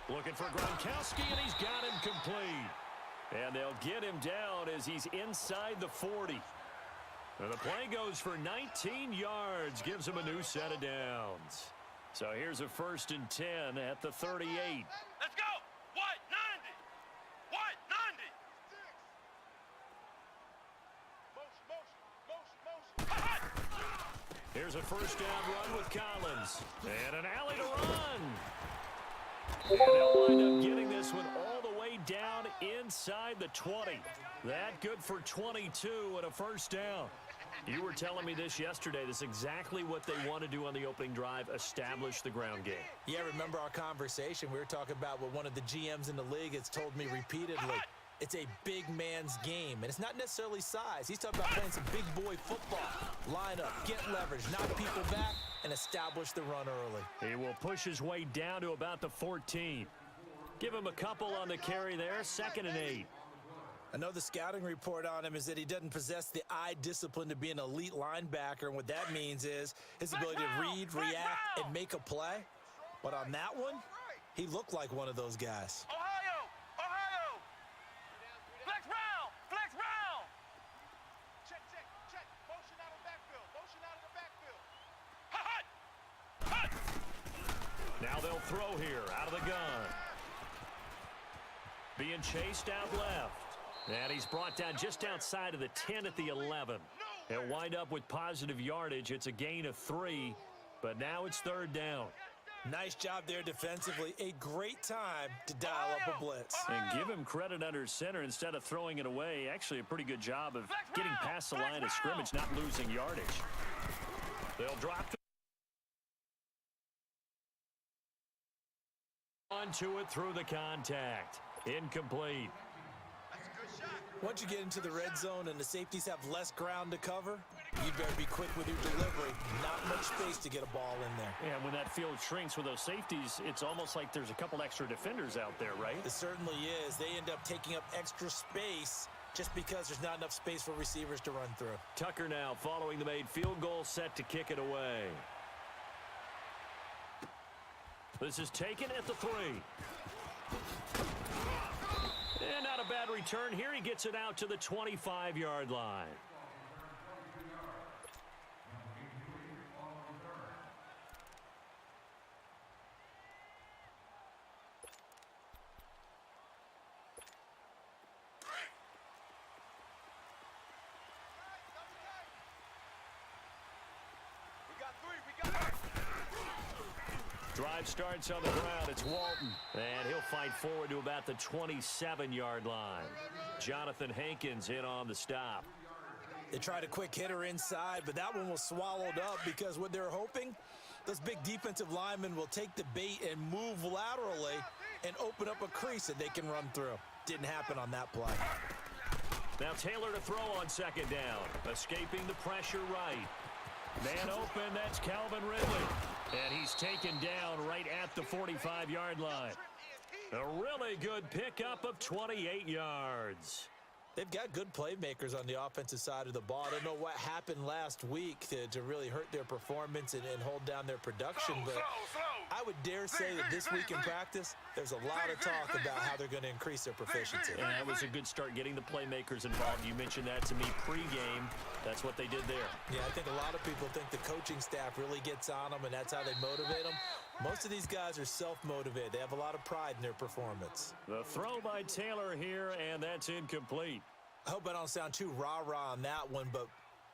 Looking for Gronkowski, and he's got him complete. And they'll get him down as he's inside the 40. And the play goes for 19 yards, gives him a new set of downs. So here's a 1st and 10 at the 38. Let's go! What? 90! What? 90! Here's a first down run with Collins. And an alley to run. And they'll wind up getting this one all the way down inside the 20. That good for 22 and a first down. You were telling me this yesterday. This is exactly what they want to do on the opening drive, establish the ground game. Yeah, remember our conversation? We were talking about what one of the GMs in the league has told me repeatedly. It's a big man's game, and it's not necessarily size. He's talking about playing some big boy football. Line up, get leverage, knock people back, and establish the run early. He will push his way down to about the 14. Give him a couple on the carry there, 2nd and 8. I know the scouting report on him is that he doesn't possess the eye discipline to be an elite linebacker, and what that means is his ability to read, react, and make a play. But on that one, he looked like one of those guys. Ohio! Ohio! Flex round! Flex round! Check, check, check. Motion out of the backfield. Motion out of the backfield. Hot! Hot! Now they'll throw here out of the gun. Being chased out left. And he's brought down just outside of the 10 at the 11. He'll wind up with positive yardage. It's a gain of 3, but now it's 3rd down. Nice job there defensively. A great time to dial up a blitz. And give him credit under center instead of throwing it away. Actually, a pretty good job of getting past the line of scrimmage, not losing yardage. They'll drop onto it through the contact. Incomplete. Once you get into the red zone and the safeties have less ground to cover, you better be quick with your delivery. Not much space to get a ball in there. Yeah, when that field shrinks with those safeties, it's almost like there's a couple extra defenders out there, right? It certainly is. They end up taking up extra space just because there's not enough space for receivers to run through. Tucker now following the made field goal, set to kick it away. This is taken at the 3. And not a bad return here. He gets it out to the 25-yard line. Drive starts on the ground. It's Walton. And he'll fight forward to about the 27-yard line. Jonathan Hankins in on the stop. They tried a quick hitter inside, but that one was swallowed up because what they're hoping, those big defensive linemen will take the bait and move laterally and open up a crease that they can run through. Didn't happen on that play. Now Taylor to throw on 2nd down. Escaping the pressure right. Man open, that's Calvin Ridley. And he's taken down right at the 45-yard line. A really good pickup of 28 yards. They've got good playmakers on the offensive side of the ball. I don't know what happened last week to really hurt their performance and hold down their production, but I would dare say that this week in practice, there's a lot of talk about how they're going to increase their proficiency. And that was a good start getting the playmakers involved. You mentioned that to me pregame. That's what they did there. Yeah, I think a lot of people think the coaching staff really gets on them, and that's how they motivate them. Most of these guys are self-motivated. They have a lot of pride in their performance. The throw by Taylor here, and that's incomplete. I hope I don't sound too rah-rah on that one, but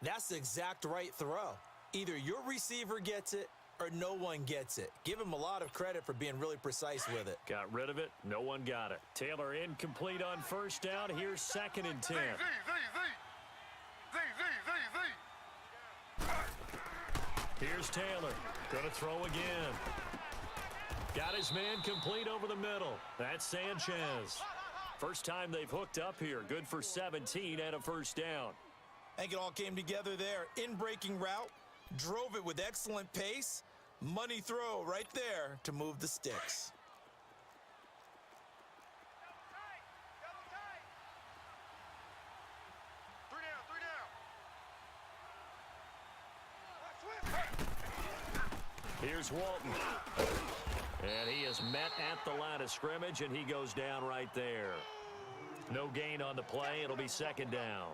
that's the exact right throw. Either your receiver gets it or no one gets it. Give him a lot of credit for being really precise with it. Got rid of it. No one got it. Taylor incomplete on first down. Here's 2nd and 10. Here's Taylor. Gonna throw again. Got his man complete over the middle. That's Sanchez. First time they've hooked up here. Good for 17 and a first down. I think it all came together there. In-breaking route. Drove it with excellent pace. Money throw right there to move the sticks. Here's Walton. And he is met at the line of scrimmage, and he goes down right there. No gain on the play. It'll be 2nd down.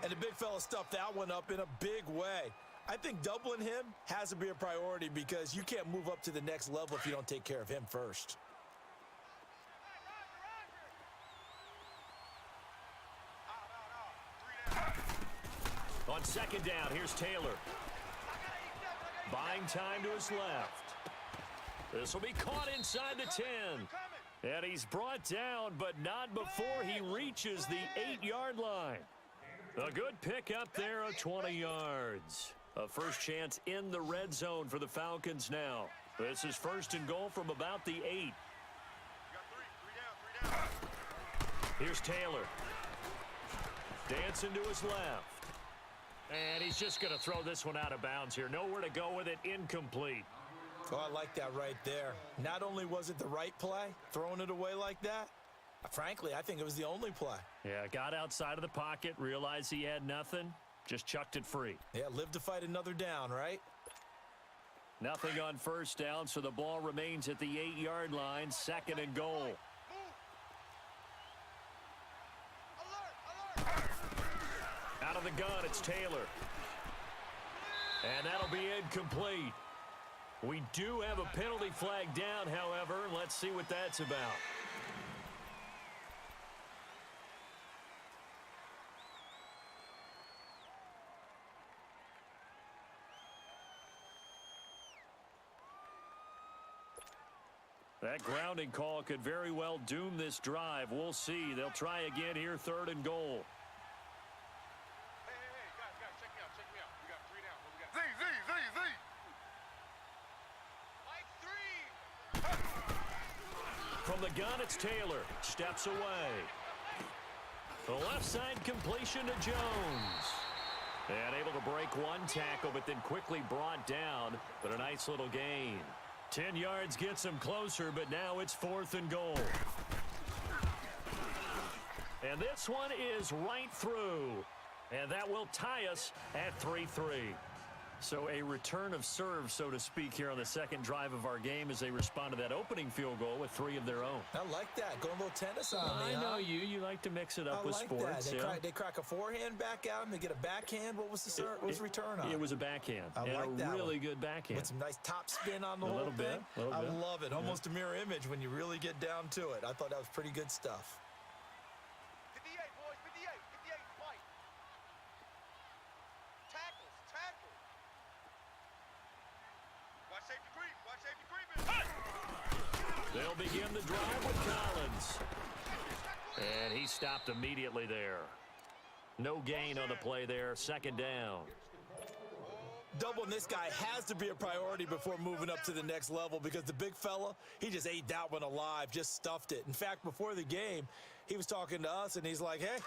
And the big fella stuffed that one up in a big way. I think doubling him has to be a priority because you can't move up to the next level if you don't take care of him first. On 2nd down, here's Taylor. Buying time to his left. This will be caught inside the 10. And he's brought down, but not before he reaches the 8-yard line. A good pickup there of 20 yards. A first chance in the red zone for the Falcons now. This is 1st and goal from about the 8. Here's Taylor. Dancing to his left. And he's just going to throw this one out of bounds here. Nowhere to go with it. Incomplete. Oh, I like that right there. Not only was it the right play, throwing it away like that, frankly, I think it was the only play. Yeah, got outside of the pocket, realized he had nothing, just chucked it free. Yeah, live to fight another down, right? Nothing on first down, so the ball remains at the 8-yard line, 2nd and goal. Out of the gun, it's Taylor. And that'll be incomplete. We do have a penalty flag down, however. Let's see what that's about. That grounding call could very well doom this drive. We'll see. They'll try again here, 3rd and goal. Guys, check me out. We got 3 down. What we got? From the gun, it's Taylor. Steps away. The left side completion to Jones. And able to break one tackle, but then quickly brought down. But a nice little gain. 10 yards gets him closer, but now it's 4th and goal. And this one is right through. And that will tie us at 3-3. So a return of serve, so to speak, here on the 2nd drive of our game as they respond to that opening field goal with 3 of their own. I like that. Going a little tennis on me, I know you. You like to mix it up with like sports. That. They crack a forehand back at him. They get a backhand. What was the return on? It was a backhand. I like a that really one. good backhand. With some nice top spin on the A whole little thing. bit. I love it. Almost a mirror image when you really get down to it. I thought that was pretty good stuff. 58, boys. 58. Fight. Tackles. Watch safety creep. They'll begin the drive with Collins. And he stopped immediately there. No gain on the play there. 2nd down. Doubling this guy has to be a priority before moving up to the next level because the big fella, he just ate that one alive, just stuffed it. In fact, before the game, he was talking to us, and he's like, hey,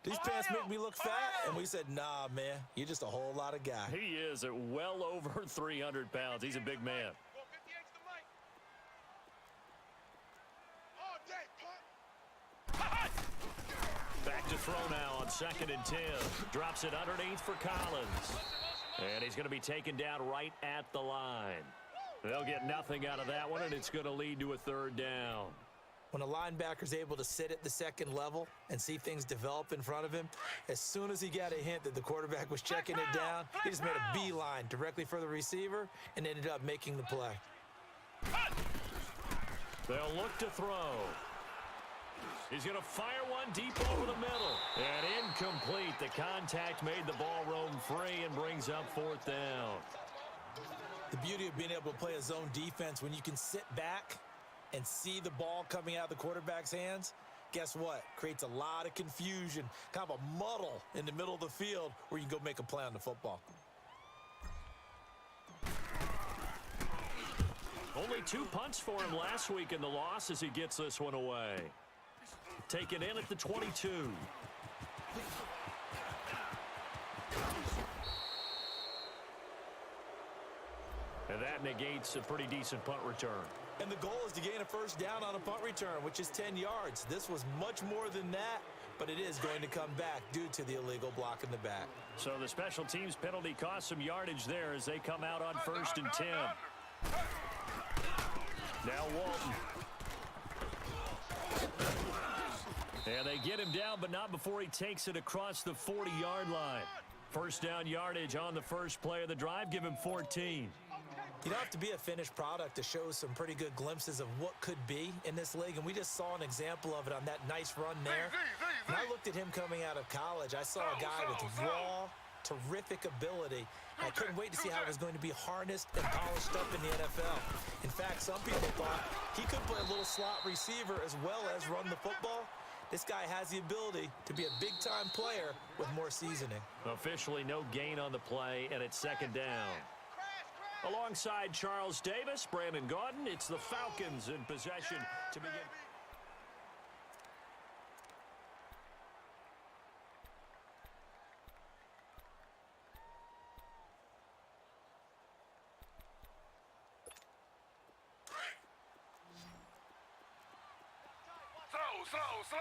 these pants make me look fat. And we said, nah, man, you're just a whole lot of guy. He is at well over 300 pounds. He's a big man. Well, 58's the mic. All day, punt. Back throw now on 2nd and 10. Drops it underneath for Collins. And he's going to be taken down right at the line. They'll get nothing out of that one, and it's going to lead to a 3rd down. When a linebacker's able to sit at the 2nd level and see things develop in front of him, as soon as he got a hint that the quarterback was checking it down, he just made a beeline directly for the receiver and ended up making the play. They'll look to throw. He's going to fire one deep over the middle. And incomplete. The contact made the ball roam free and brings up 4th down. The beauty of being able to play a zone defense when you can sit back and see the ball coming out of the quarterback's hands, guess what? Creates a lot of confusion, kind of a muddle in the middle of the field where you can go make a play on the football. Only 2 punts for him last week in the loss as he gets this one away. Taken in at the 22. And that negates a pretty decent punt return. And the goal is to gain a 1st down on a punt return, which is 10 yards. This was much more than that, but it is going to come back due to the illegal block in the back. So the special teams penalty cost some yardage there as they come out on 1st and 10. Now Walton. And they get him down, but not before he takes it across the 40-yard line. 1st down yardage on the first play of the drive. Give him 14. You don't have to be a finished product to show some pretty good glimpses of what could be in this league, and we just saw an example of it on that nice run there. When I looked at him coming out of college, I saw a guy with raw, terrific ability. I couldn't wait to see how it was going to be harnessed and polished up in the NFL. In fact, some people thought he could play a little slot receiver as well as run the football. This guy has the ability to be a big-time player with more seasoning. Officially no gain on the play, and it's 2nd down. Alongside Charles Davis, Brandon Gaudin, it's the Falcons in possession to begin. Slow.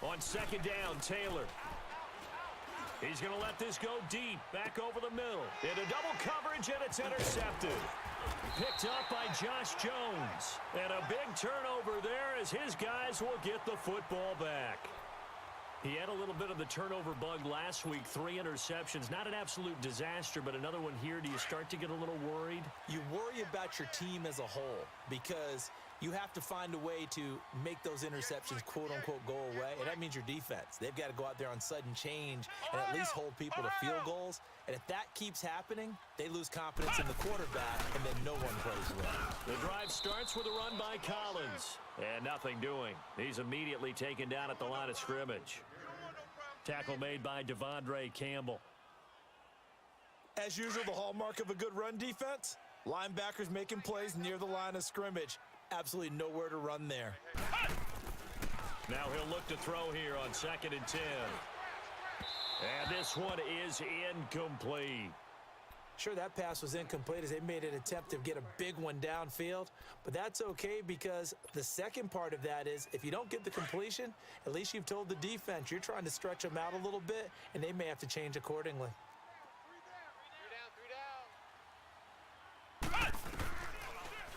On 2nd down, Taylor. He's going to let this go deep, back over the middle. Into double coverage, and it's intercepted. Picked up by Josh Jones. And a big turnover there as his guys will get the football back. He had a little bit of the turnover bug last week, 3 interceptions. Not an absolute disaster, but another one here. Do you start to get a little worried? You worry about your team as a whole because you have to find a way to make those interceptions, quote-unquote, go away, and that means your defense. They've got to go out there on sudden change and at least hold people to field goals, and if that keeps happening, they lose confidence in the quarterback, and then no one plays well. The drive starts with a run by Collins, and nothing doing. He's immediately taken down at the line of scrimmage. Tackle made by Devondre Campbell. As usual, the hallmark of a good run defense, linebackers making plays near the line of scrimmage. Absolutely nowhere to run there. Now he'll look to throw here on 2nd and 10. And this one is incomplete. Sure, that pass was incomplete as they made an attempt to get a big one downfield, but that's okay because the second part of that is if you don't get the completion, at least you've told the defense you're trying to stretch them out a little bit, and they may have to change accordingly.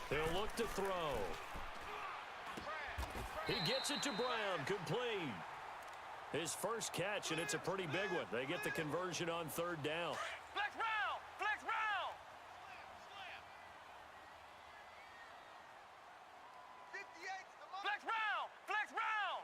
He'll look to throw. He gets it to Brown, complete. His first catch, and it's a pretty big one. They get the conversion on 3rd down. Flex round! Flex round! 58! Flex round! Flex round!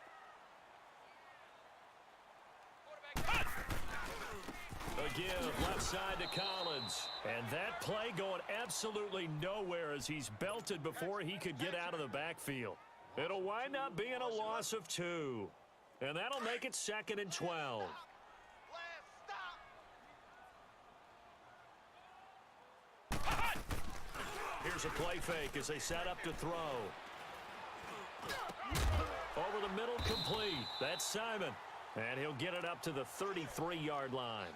A give left side to Collins. And that play going absolutely nowhere as he's belted before he could get out of the backfield. It'll wind up being a loss of 2. And that'll make it 2nd and 12. Here's a play fake as they set up to throw. Over the middle, complete. That's Simon. And he'll get it up to the 33-yard line.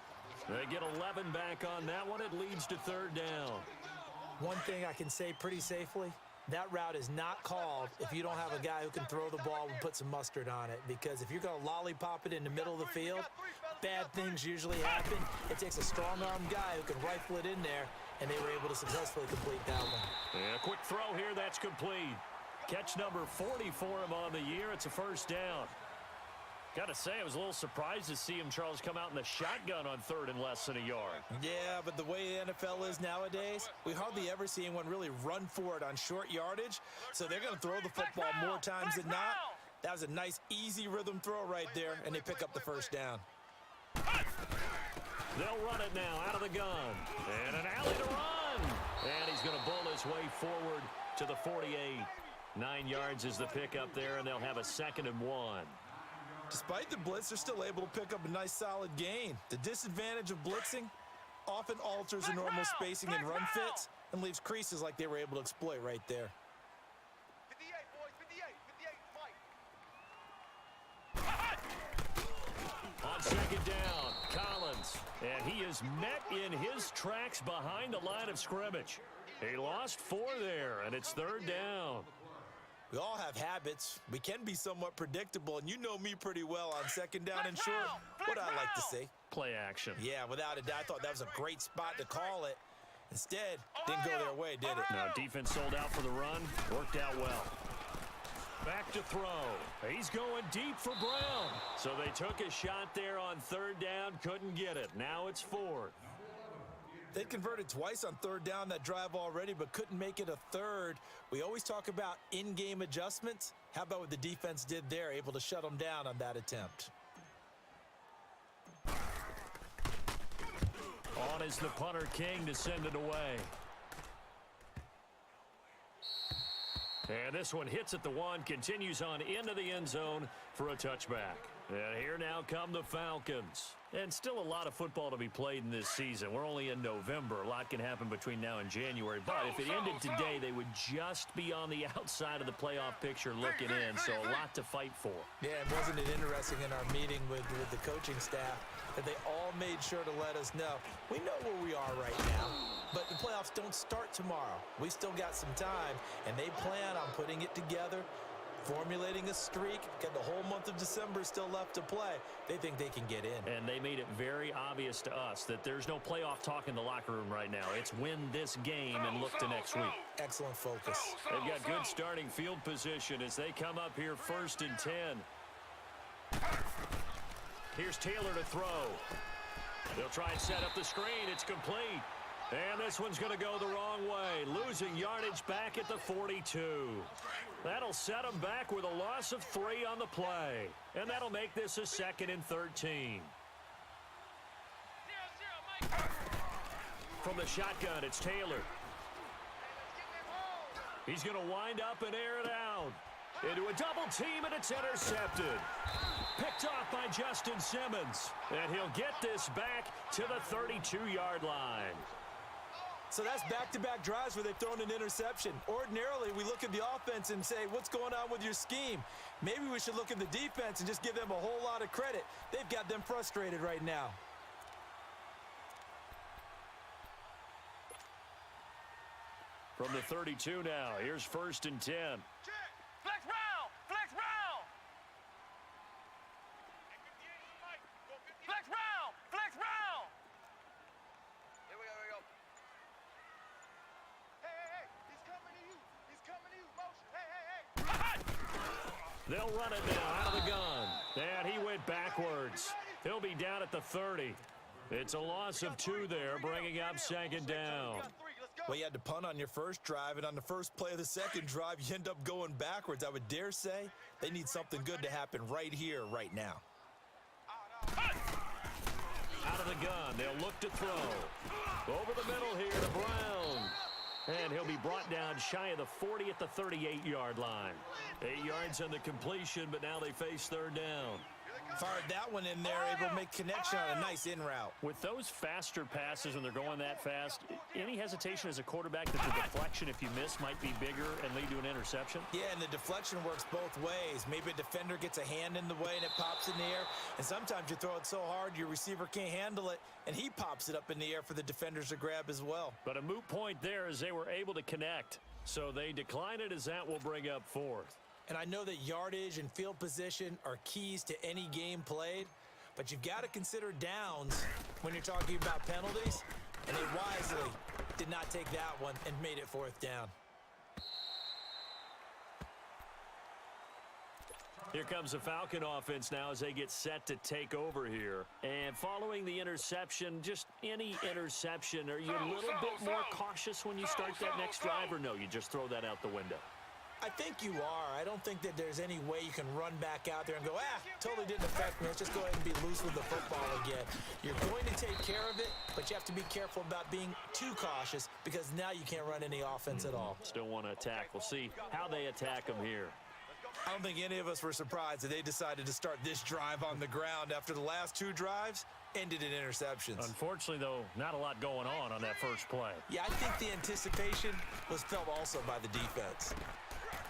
They get 11 back on that one. It leads to 3rd down. One thing I can say pretty safely, That route is not called if you don't have a guy who can throw the ball and put some mustard on it, because if you're going to lollipop it in the middle of the field, bad things usually happen. It takes a strong-arm guy who can rifle it in there, and they were able to successfully complete that one. Yeah, a quick throw here, that's complete. Catch number 40 for him on the year. It's a first down. Got to say, I was a little surprised to see him, Charles, come out in the shotgun on third and less than a yard. Yeah, but the way the NFL is nowadays, we hardly ever see anyone really run for it on short yardage, so they're going to throw the football more times than not. That was a nice, easy rhythm throw right there, and they pick up the first down. They'll run it now out of the gun. And an alley to run. And he's going to bull his way forward to the 48. 9 yards is the pickup there, and they'll have a 2nd and 1. Despite the blitz, they're still able to pick up a nice solid gain. The disadvantage of blitzing often alters the normal spacing and run fits and leaves creases like they were able to exploit right there. 58, boys, 58, Mike. On 2nd down, Collins. And he is met in his tracks behind the line of scrimmage. He lost 4 there, and it's 3rd down. We all have habits. We can be somewhat predictable, and you know me pretty well on 2nd down and short. What I like to see. Play action. Yeah, without a doubt, I thought that was a great spot to call it. Instead, didn't go their way, did it? Now, defense sold out for the run. Worked out well. Back to throw. He's going deep for Brown. So they took a shot there on 3rd down. Couldn't get it. Now it's 4th. They converted twice on 3rd down that drive already, but couldn't make it a 3rd. We always talk about in-game adjustments. How about what the defense did there, able to shut them down on that attempt? On is the punter, King, to send it away. And this one hits at the 1, continues on into the end zone for a touchback. And here now come the Falcons. And still a lot of football to be played in this season. We're only in November. A lot can happen between now and January. But if it ended today, they would just be on the outside of the playoff picture looking in. So a lot to fight for. Yeah, and wasn't it interesting in our meeting with the coaching staff that they all made sure to let us know, we know where we are right now, but the playoffs don't start tomorrow. We still got some time, and they plan on putting it together, formulating a streak, got the whole month of December still left to play. They think they can get in. And they made it very obvious to us that there's no playoff talk in the locker room right now. It's win this game and look to next week. Excellent focus. They've got good starting field position as they come up here 1st and 10. Here's Taylor to throw. They'll try and set up the screen. It's complete. And this one's going to go the wrong way, losing yardage back at the 42. That'll set them back with a loss of 3 on the play. And that'll make this a 2nd and 13. From the shotgun, it's Taylor. He's going to wind up and air it out. Into a double team, and it's intercepted. Picked off by Justin Simmons. And he'll get this back to the 32-yard line. So that's back-to-back drives where they've thrown an interception. Ordinarily, we look at the offense and say, what's going on with your scheme? Maybe we should look at the defense and just give them a whole lot of credit. They've got them frustrated right now. From the 32 now, here's 1st and 10. Flex round! Flex round! Flex round! Flex round! Here we go. Hey. He's coming to you. He's coming to you. Motion. Hey. They'll run it now out of the gun. And he went backwards. He'll be down at the 30. It's a loss of 2 there, bringing up 2nd down. Well, you had to punt on your first drive, and on the first play of the second drive, you end up going backwards. I would dare say they need something good to happen right here, right now. Out of the gun, they'll look to throw. Over the middle here to Brown. And he'll be brought down shy of the 40 at the 38-yard line. 8 yards on the completion, but now they face 3rd down. Fired that one in there, able to make connection on a nice in route. With those faster passes when they're going that fast, any hesitation as a quarterback that the deflection, if you miss, might be bigger and lead to an interception? Yeah, and the deflection works both ways. Maybe a defender gets a hand in the way and it pops in the air. And sometimes you throw it so hard your receiver can't handle it, and he pops it up in the air for the defenders to grab as well. But a moot point there as they were able to connect. So they decline it as that will bring up fourth. And I know that yardage and field position are keys to any game played, but you've got to consider downs when you're talking about penalties, and they wisely did not take that one and made it fourth down. Here comes the Falcon offense now as they get set to take over here. And following the interception, just any interception, are you a little bit more cautious when you start that next drive, or no, you just throw that out the window? I think you are. I don't think that there's any way you can run back out there and go, totally didn't affect me. Let's just go ahead and be loose with the football again. You're going to take care of it, but you have to be careful about being too cautious because now you can't run any offense at all. Still want to attack. We'll see how they attack them here. I don't think any of us were surprised that they decided to start this drive on the ground after the last two drives ended in interceptions. Unfortunately, though, not a lot going on that first play. Yeah, I think the anticipation was felt also by the defense.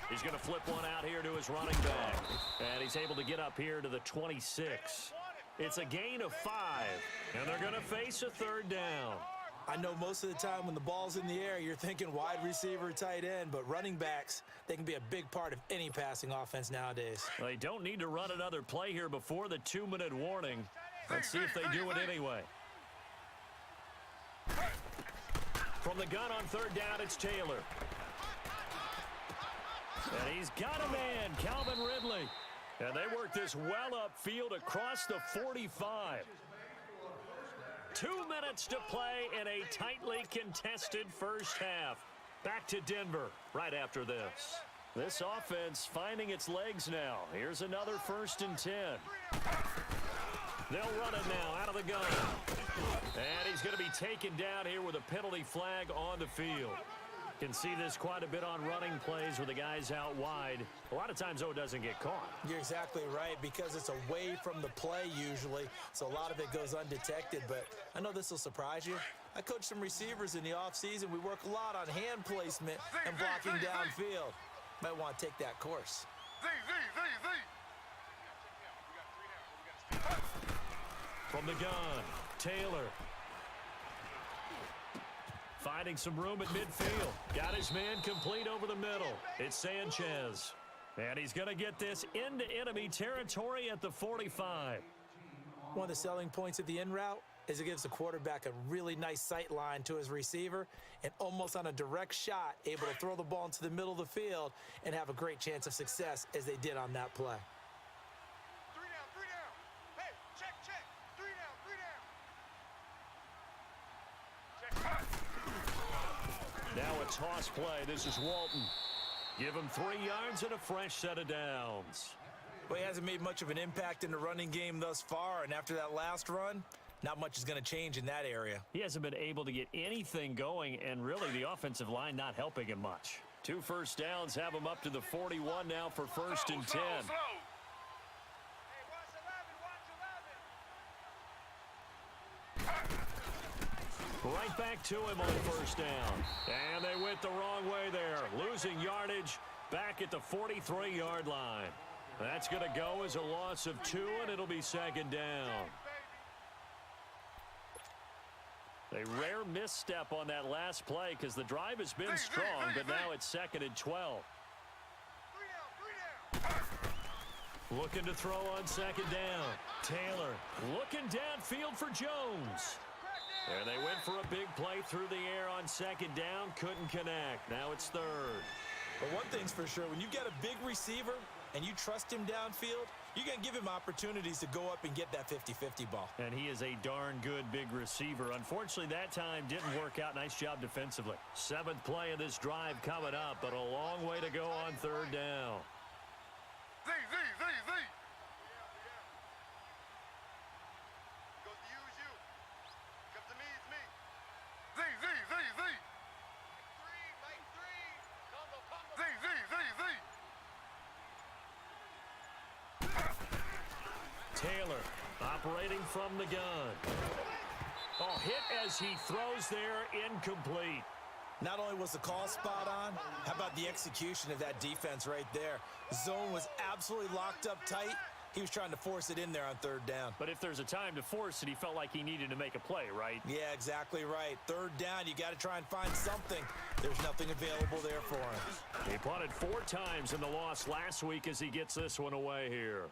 He's going to flip one out here to his running back. And he's able to get up here to the 26. It's a gain of 5. And they're going to face a third down. I know most of the time when the ball's in the air, you're thinking wide receiver, tight end, but running backs, they can be a big part of any passing offense nowadays. They don't need to run another play here before the 2-minute warning. Let's see if they do it anyway. From the gun on third down, it's Taylor. And he's got a man, Calvin Ridley. And they work this well upfield across the 45. 2 minutes to play in a tightly contested first half. Back to Denver right after this. This offense finding its legs now. Here's another 1st and 10. They'll run it now out of the gun. And he's going to be taken down here with a penalty flag on the field. Can see this quite a bit on running plays with the guys out wide. A lot of times, though, it doesn't get caught. You're exactly right, because it's away from the play usually, so a lot of it goes undetected. But I know this will surprise you. I coached some receivers in the offseason. We work a lot on hand placement and blocking downfield. Might want to take that course. From the gun, Taylor. Finding some room at midfield. Got his man complete over the middle. It's Sanchez. And he's going to get this into enemy territory at the 45. One of the selling points of the in route is it gives the quarterback a really nice sight line to his receiver and almost on a direct shot able to throw the ball into the middle of the field and have a great chance of success as they did on that play. 3 down. Hey, check. 3 down. Check. Now a toss play. This is Walton. Give him 3 yards and a fresh set of downs. Well, he hasn't made much of an impact in the running game thus far, and after that last run, not much is going to change in that area. He hasn't been able to get anything going, and really the offensive line not helping him much. 2 first downs have him up to the 41 now for 1st and 10. Right back to him on 1st down. And they went the wrong way there. Losing yardage back at the 43-yard line. That's going to go as a loss of 2, and it'll be 2nd down. A rare misstep on that last play because the drive has been strong, but now it's 2nd and 12. 3 down. Looking to throw on 2nd down. Taylor looking downfield for Jones. And they went for a big play through the air on 2nd down. Couldn't connect. Now it's 3rd. But one thing's for sure, when you get a big receiver and you trust him downfield, you're going to give him opportunities to go up and get that 50-50 ball. And he is a darn good big receiver. Unfortunately, that time didn't work out. Nice job defensively. 7th play of this drive coming up, but a long way to go on 3rd down. Z. Goes to you. Comes to me, it's me. Z. 3, Mike 3. Z. Taylor operating from the gun. Oh, hit as he throws there, incomplete. Not only was the call spot on, how about the execution of that defense right there? Zone was absolutely locked up tight, He was trying to force it in there on third down. But if there's a time to force it, he felt like he needed to make a play, right? Yeah, exactly right. Third down, you got to try and find something. There's nothing available there for him. He punted 4 times in the loss last week as he gets this one away here.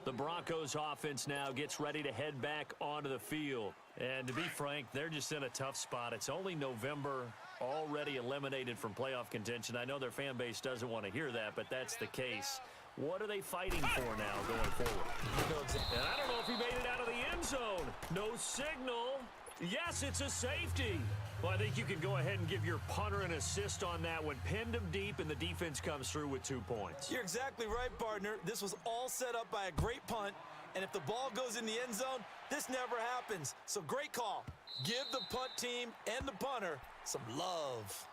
The Broncos offense now gets ready to head back onto the field. And to be frank, they're just in a tough spot. It's only November, already eliminated from playoff contention. I know their fan base doesn't want to hear that, but that's the case. What are they fighting for now going forward? And I don't know if he made it out of the end zone. No signal. Yes, it's a safety. Well, I think you can go ahead and give your punter an assist on that one. Pinned him deep, and the defense comes through with 2 points. You're exactly right, partner. This was all set up by a great punt, and if the ball goes in the end zone, this never happens. So great call. Give the punt team and the punter some love.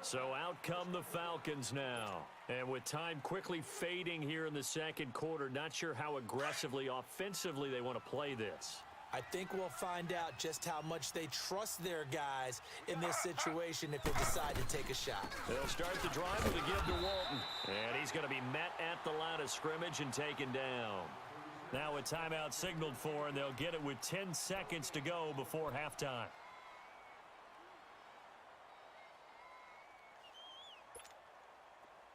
So out come the Falcons now. And with time quickly fading here in the second quarter, not sure how aggressively, offensively they want to play this. I think we'll find out just how much they trust their guys in this situation if they decide to take a shot. They'll start the drive with a give to Walton. And he's going to be met at the line of scrimmage and taken down. Now a timeout signaled for, and they'll get it with 10 seconds to go before halftime.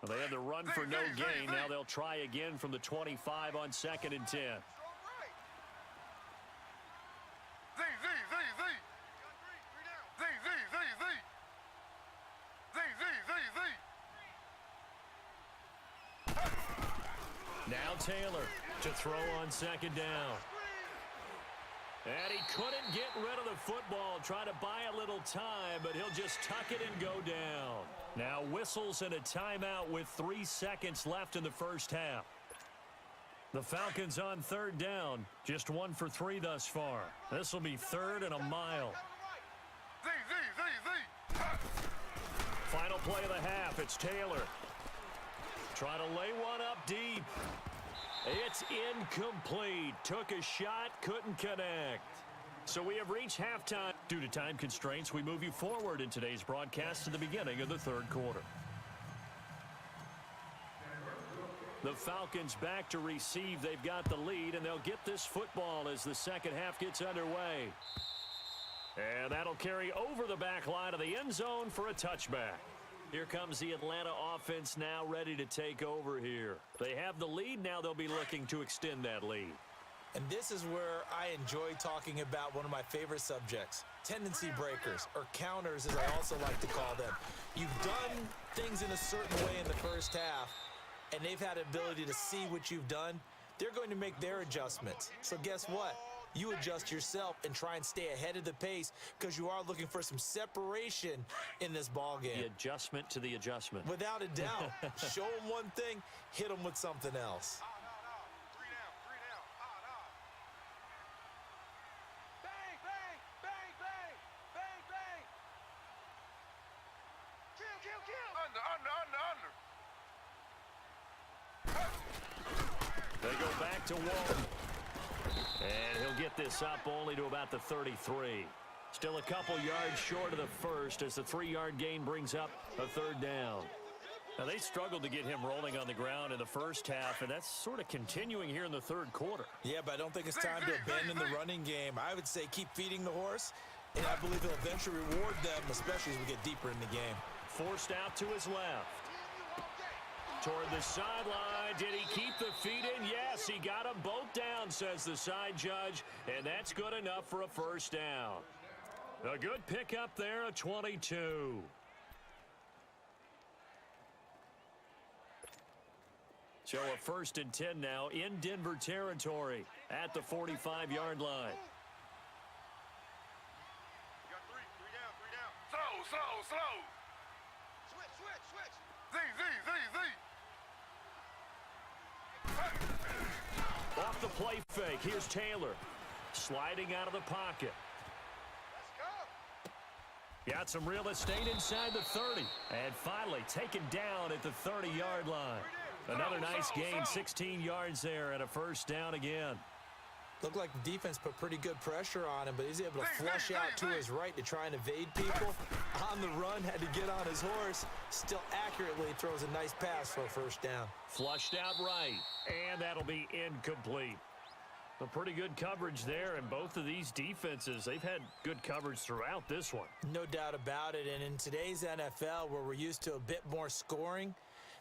Well, they had the run for no gain. Now they'll try again from the 25 on 2nd and 10. Now Taylor to throw on 2nd down. And he couldn't get rid of the football. Trying to buy a little time, but he'll just tuck it and go down. Now whistles and a timeout with 3 seconds left in the first half. The Falcons on 3rd down. Just 1 for 3 thus far. This will be 3rd and a mile. Final play of the half. It's Taylor. Trying to lay one up deep. It's incomplete. Took a shot, couldn't connect. So we have reached halftime. Due to time constraints, we move you forward in today's broadcast to the beginning of the 3rd quarter. The Falcons back to receive. They've got the lead, and they'll get this football as the second half gets underway. And that'll carry over the back line of the end zone for a touchback. Here comes the Atlanta offense now ready to take over here. They have the lead. Now they'll be looking to extend that lead. And this is where I enjoy talking about one of my favorite subjects, tendency breakers, or counters as I also like to call them. You've done things in a certain way in the first half, and they've had the ability to see what you've done. They're going to make their adjustments. So guess what? You adjust yourself and try and stay ahead of the pace because you are looking for some separation in this ball game. The adjustment to the adjustment. Without a doubt. Show them one thing, hit them with something else. Bang, bang, bang, bang, bang, bang. Kill, kill, kill. Under. They go back to Walton. And he'll get this up only to about the 33. Still a couple yards short of the first as the 3-yard gain brings up a 3rd down. Now, they struggled to get him rolling on the ground in the first half, and that's sort of continuing here in the 3rd quarter. Yeah, but I don't think it's time to abandon the running game. I would say keep feeding the horse, and I believe he'll eventually reward them, especially as we get deeper in the game. Forced out to his left. Toward the sideline. Did he keep the feet in? Yes, he got them both down, says the side judge, and that's good enough for a 1st down. A good pickup there, a 22. So a 1st and 10 now in Denver territory at the 45-yard line. You got 3 down. Slow. Switch. Z. Off the play fake, here's Taylor. Sliding out of the pocket. Let's go. Got some real estate inside the 30. And finally taken down at the 30-yard line. Another nice gain, 16 yards there and a 1st down again. Looked like the defense put pretty good pressure on him, but he's able to flush out to his right to try and evade people. On the run, had to get on his horse. Still accurately throws a nice pass for a first down. Flushed out right, and that'll be incomplete. A pretty good coverage there, and both of these defenses, they've had good coverage throughout this one. No doubt about it, and in today's NFL, where we're used to a bit more scoring,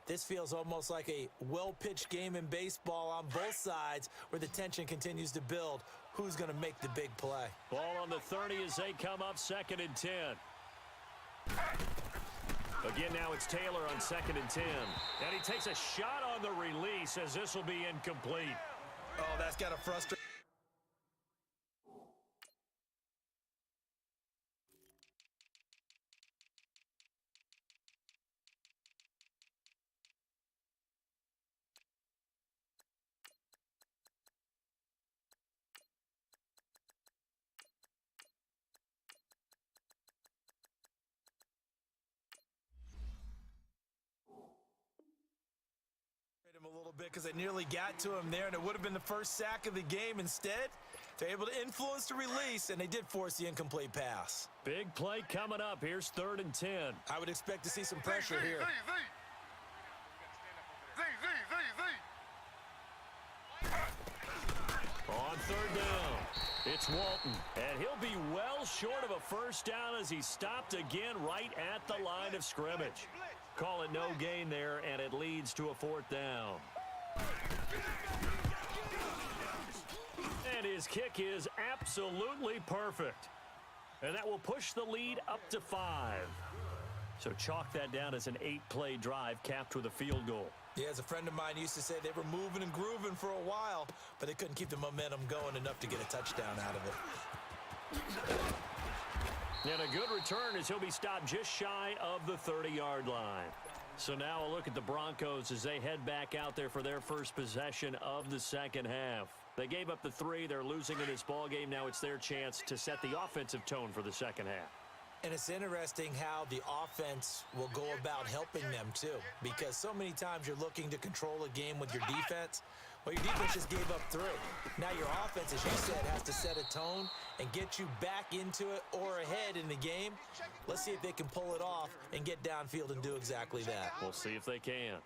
this feels almost like a well-pitched game in baseball on both sides where the tension continues to build. Who's going to make the big play? Ball on the 30 as they come up 2nd and 10. Again, now it's Taylor on 2nd and 10. And he takes a shot on the release as this will be incomplete. Oh, that's got to frustrate. Him a little bit because they nearly got to him there, and it would have been the first sack of the game. Instead, they're able to influence the release, and they did force the incomplete pass. Big play coming up. Here's 3rd and 10. I would expect to see some pressure here. On 3rd down, it's Walton, and he'll be well short of a first down as he's stopped again right at the line of scrimmage. Call it no gain there, and it leads to a 4th down. And his kick is absolutely perfect. And that will push the lead up to 5. So chalk that down as an 8-play drive capped with a field goal. Yeah, as a friend of mine used to say, they were moving and grooving for a while, but they couldn't keep the momentum going enough to get a touchdown out of it. And a good return as he'll be stopped just shy of the 30-yard line. So now a look at the Broncos as they head back out there for their first possession of the second half. They gave up the 3. They're losing in this ball game. Now it's their chance to set the offensive tone for the second half. And it's interesting how the offense will go about helping them, too, because so many times you're looking to control a game with your defense. Well, your defense just gave up 3. Now your offense, as you said, has to set a tone and get you back into it or ahead in the game. Let's see if they can pull it off and get downfield and do exactly that. We'll see if they can.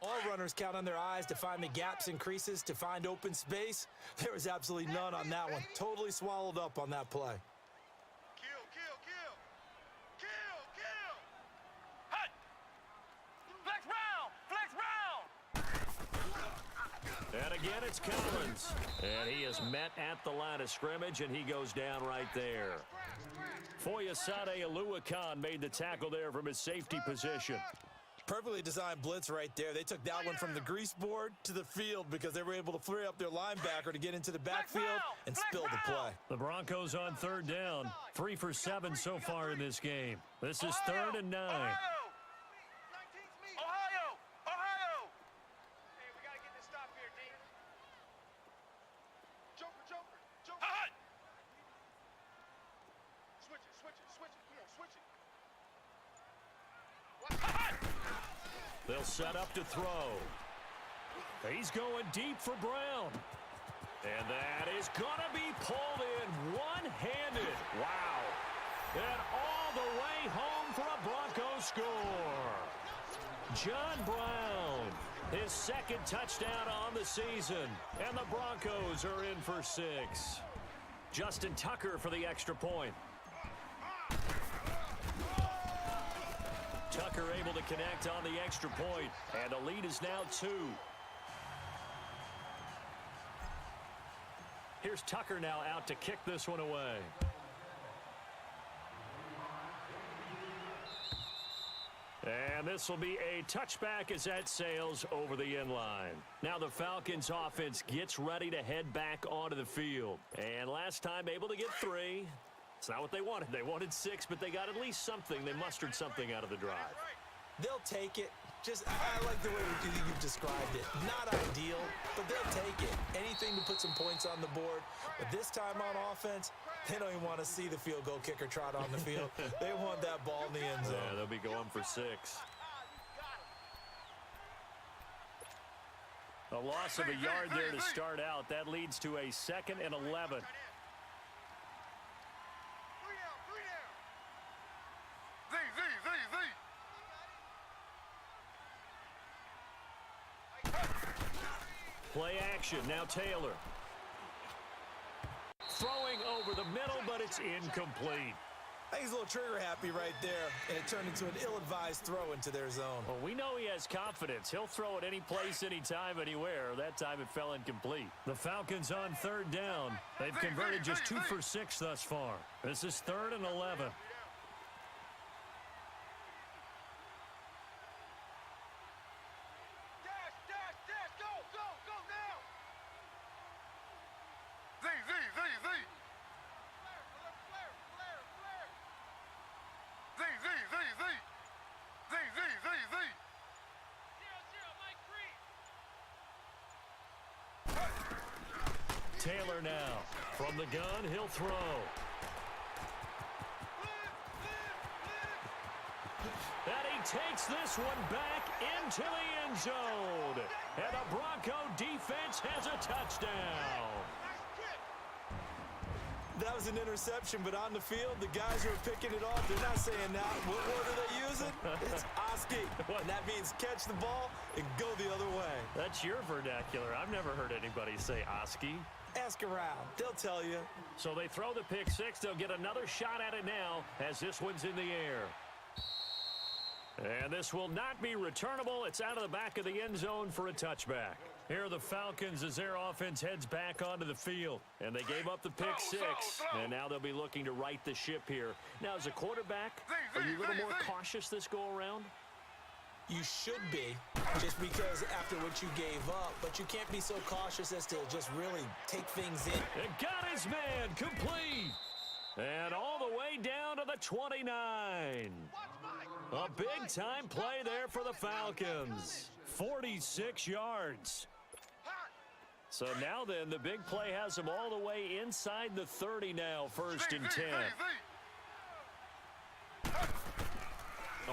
All runners count on their eyes to find the gaps and creases, to find open space. There was absolutely none on that one. Totally swallowed up on that play. And again, it's Collins. And he is met at the line of scrimmage, and he goes down right there. Foyesade Aluakan made the tackle there from his safety position. Perfectly designed blitz right there. They took that one from the grease board to the field because they were able to free up their linebacker to get into the backfield and spill the play. The Broncos on 3rd down. 3 for 7 so far in this game. This is 3rd and 9. They'll set up to throw. He's going deep for Brown. And that is going to be pulled in one-handed. Wow. And all the way home for a Broncos score. John Brown, his 2nd touchdown on the season. And the Broncos are in for 6. Justin Tucker for the extra point. Tucker able to connect on the extra point, and the lead is now 2. Here's Tucker now out to kick this one away. And this will be a touchback as that sails over the end line. Now the Falcons offense gets ready to head back onto the field. And last time able to get 3. It's not what they wanted. They wanted 6, but they got at least something. They mustered something out of the drive. They'll take it. I like the way you've described it. Not ideal, but they'll take it. Anything to put some points on the board. But this time on offense, they don't even want to see the field goal kicker trot on the field. They want that ball in the end zone. Yeah, they'll be going for 6. A loss of a yard there to start out. That leads to a 2nd and 11. 3 down, 3 down. Play action. Now Taylor. Throwing over the middle, but it's incomplete. I think he's a little trigger happy right there, and it turned into an ill-advised throw into their zone. Well, we know he has confidence. He'll throw it any place, anytime, anywhere. That time it fell incomplete. The Falcons on 3rd down. They've converted just 2 for 6 thus far. This is 3rd and 11. Taylor now. From the gun, he'll throw. And he takes this one back into the end zone. And the Bronco defense has a touchdown. That was an interception, but on the field, the guys who are picking it off, they're not saying that. What word are they using? It's Oski. And that means catch the ball and go the other way. That's your vernacular. I've never heard anybody say Oski. Ask around. They'll tell you. So they throw the pick six. They'll get another shot at it now as this one's in the air. And this will not be returnable. It's out of the back of the end zone for a touchback. Here are the Falcons as their offense heads back onto the field. And they gave up the pick six. And now they'll be looking to right the ship here. Now, as a quarterback, are you a little more cautious this go-around? You should be, just because after what you gave up. But you can't be so cautious as to just really take things in. And got his man complete. And all the way down to the 29. A big-time play there for the Falcons. 46 yards. So now then, the big play has them all the way inside the 30 now, 1st and 10.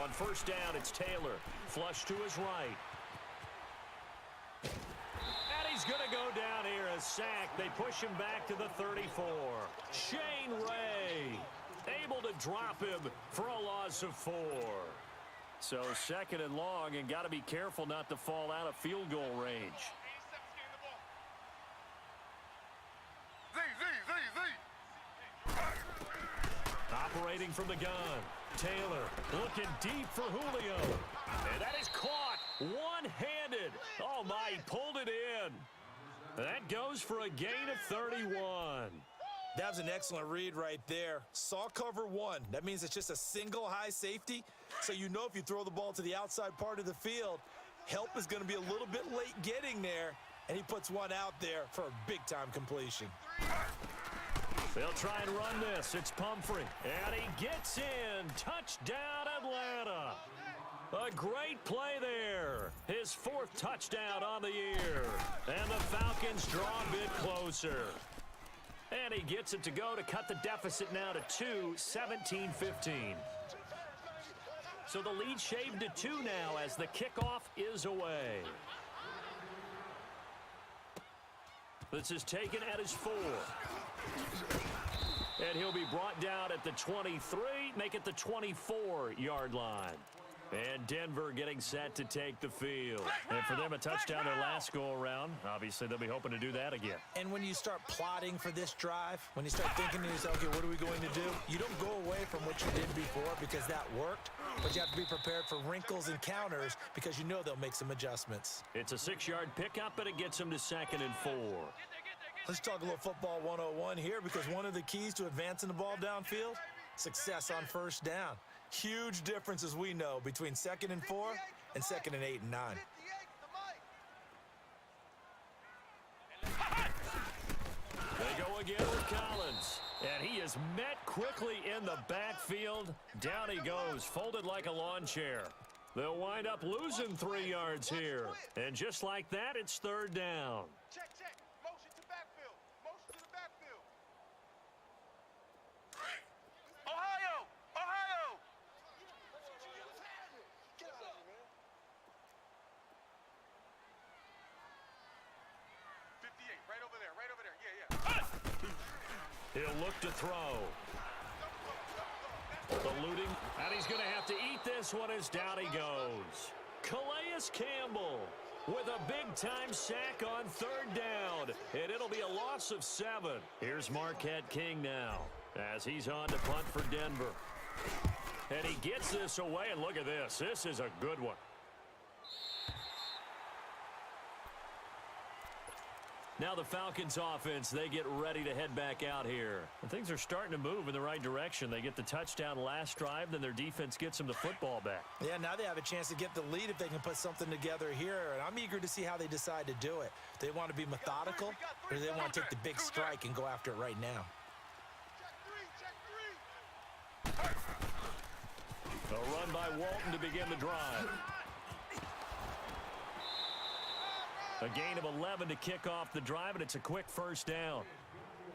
On 1st down, it's Taylor. Flush to his right. And he's going to go down here, a sack. They push him back to the 34. Shane Ray able to drop him for a loss of 4. So 2nd and long, and got to be careful not to fall out of field goal range. Operating from the gun. Taylor looking deep for Julio. And that is caught one-handed. Oh, my, he pulled it in. That goes for a gain of 31. That was an excellent read right there. Saw cover 1. That means it's just a single high safety. So you know if you throw the ball to the outside part of the field, help is going to be a little bit late getting there. And he puts one out there for a big-time completion. They'll try and run this. It's Pumphrey. And he gets in. Touchdown, Atlanta. A great play there. His 4th touchdown on the year. And the Falcons draw a bit closer. And he gets it to go to cut the deficit now to 2, 17-15. So the lead shaved to 2 now as the kickoff is away. This is taken at his 4. And he'll be brought down at the 23, make it the 24-yard line. And Denver getting set to take the field. And for them, a touchdown their last go-around. Obviously, they'll be hoping to do that again. And when you start plotting for this drive, when you start thinking to yourself, okay, what are we going to do? You don't go away from what you did before because that worked, but you have to be prepared for wrinkles and counters because you know they'll make some adjustments. It's a 6-yard pickup, but it gets them to 2nd and 4. Let's talk a little football 101 here because one of the keys to advancing the ball downfield, success on 1st down. Huge difference, as we know, between 2nd and 4 and 2nd and 8 and 9. They go again with Collins. And he is met quickly in the backfield. Down he goes, folded like a lawn chair. They'll wind up losing 3 yards here. And just like that, it's 3rd down. Check, check. Motion to backfield. Motion to the backfield. Ohio! Ohio! He'll look to throw. Eluding, and he's going to have to eat this one as down he goes. Calais Campbell with a big-time sack on third down, and it'll be a loss of 7. Here's Marquette King now as he's on to punt for Denver. And he gets this away, and look at this. This is a good one. Now the Falcons offense, they get ready to head back out here. And things are starting to move in the right direction. They get the touchdown last drive, then their defense gets them the football back. Yeah, now they have a chance to get the lead if they can put something together here. And I'm eager to see how they decide to do it. Do they want to be methodical, or do they want to take the big strike and go after it right now? A run by Walton to begin the drive. A gain of 11 to kick off the drive, and it's a quick first down.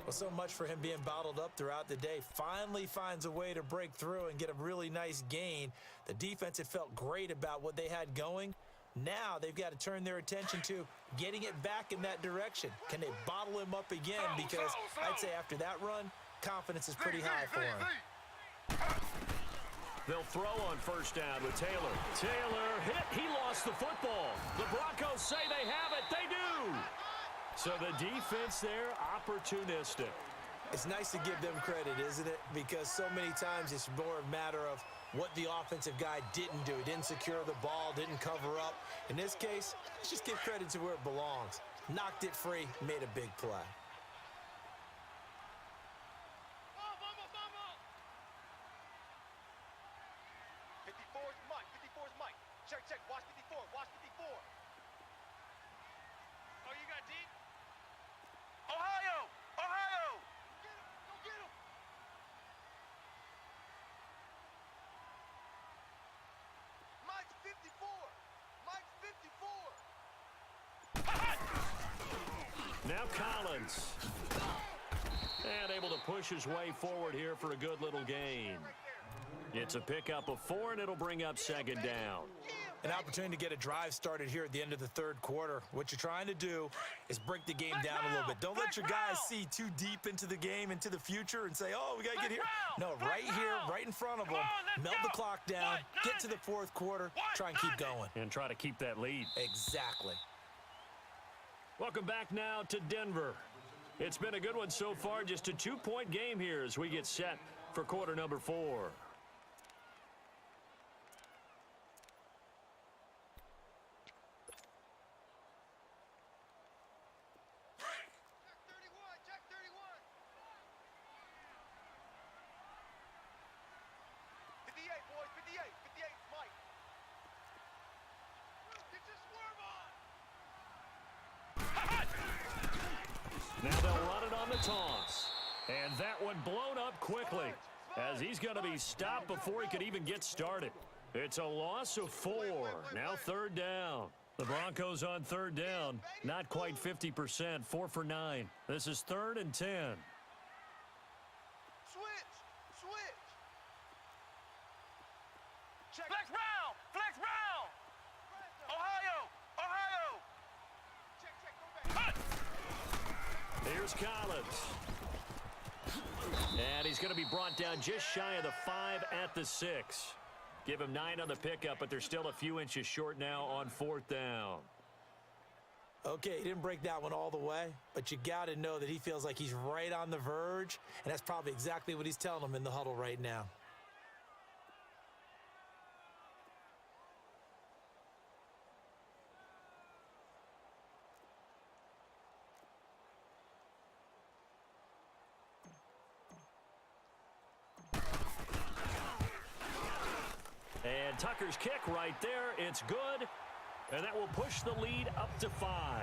Well, so much for him being bottled up throughout the day. Finally finds a way to break through and get a really nice gain. The defense had felt great about what they had going. Now they've got to turn their attention to getting it back in that direction. Can they bottle him up again? Because I'd say after that run, confidence is pretty high for him. They'll throw on first down with Taylor. Taylor hit. He lost the football. The Broncos say they have it. They do. So the defense there, opportunistic. It's nice to give them credit, isn't it? Because so many times it's more a matter of what the offensive guy didn't do. Didn't secure the ball, didn't cover up. In this case, let's just give credit to where it belongs. Knocked it free, made a big play. Check, watch 54, watch 54. Oh, you got deep? Ohio! Ohio! Get him, go get him! Mike's 54! Mike's 54! Now Collins. And able to push his way forward here for a good little gain. It's a pickup of 4, and it'll bring up second down. An opportunity to get a drive started here at the end of the third quarter. What you're trying to do is break the game down a little bit. Don't let your guys see too deep into the game, into the future, and say, oh, we got to get here. No, right here, right in front of them, melt the clock down, get to the fourth quarter, try and keep going. And try to keep that lead. Exactly. Welcome back now to Denver. It's been a good one so far, just a 2-point game here as we get set for quarter number 4. Now they'll run it on the toss. And that one blown up quickly as he's going to be stopped before he could even get started. It's a loss of 4. Now third down. The Broncos on third down. Not quite 50%. 4 for 9. This is 3rd and 10. Switch. Check. Flex round. Ohio. Check, go back. Here's Collins. And he's going to be brought down just shy of the 5 at the 6. Give him 9 on the pickup, but they're still a few inches short now on 4th down. Okay, he didn't break that one all the way, but you got to know that he feels like he's right on the verge, and that's probably exactly what he's telling them in the huddle right now. And Tucker's kick right there. It's good. And that will push the lead up to 5.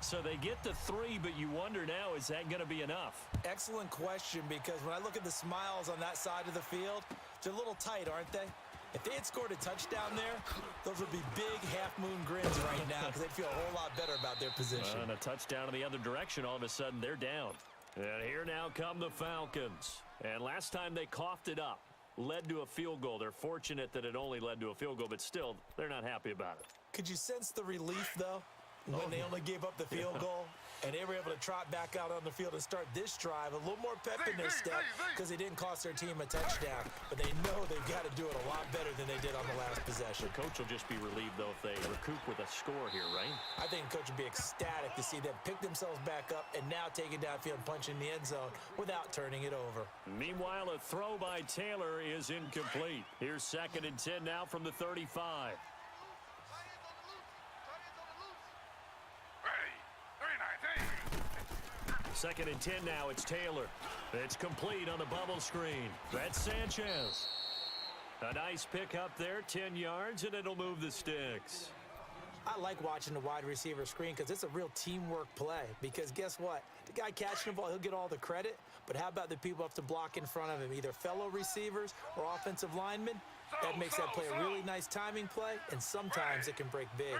So they get to 3, but you wonder now, is that going to be enough? Excellent question, because when I look at the smiles on that side of the field, they're a little tight, aren't they? If they had scored a touchdown there, those would be big half-moon grins right now because they'd feel a whole lot better about their position. And a touchdown in the other direction, all of a sudden they're down. And here now come the Falcons. And last time they coughed it up. Led to a field goal. They're fortunate that it only led to a field goal, but still, they're not happy about it. Could you sense the relief, though? when they only gave up the field goal, and they were able to trot back out on the field and start this drive. A little more pep in their step because they didn't cost their team a touchdown. But they know they've got to do it a lot better than they did on the last possession. The coach will just be relieved, though, if they recoup with a score here, right? I think the coach would be ecstatic to see them pick themselves back up and now take it downfield and punch in the end zone without turning it over. Meanwhile, a throw by Taylor is incomplete. Here's 2nd and 10 now from the 35. Second and 10 now, it's Taylor. It's complete on the bubble screen. That's Sanchez. A nice pick up there, 10 yards, and it'll move the sticks. I like watching the wide receiver screen because it's a real teamwork play. Because guess what? The guy catching the ball, he'll get all the credit. But how about the people who have to block in front of him, either fellow receivers or offensive linemen? That makes that play a really nice timing play, and sometimes it can break big.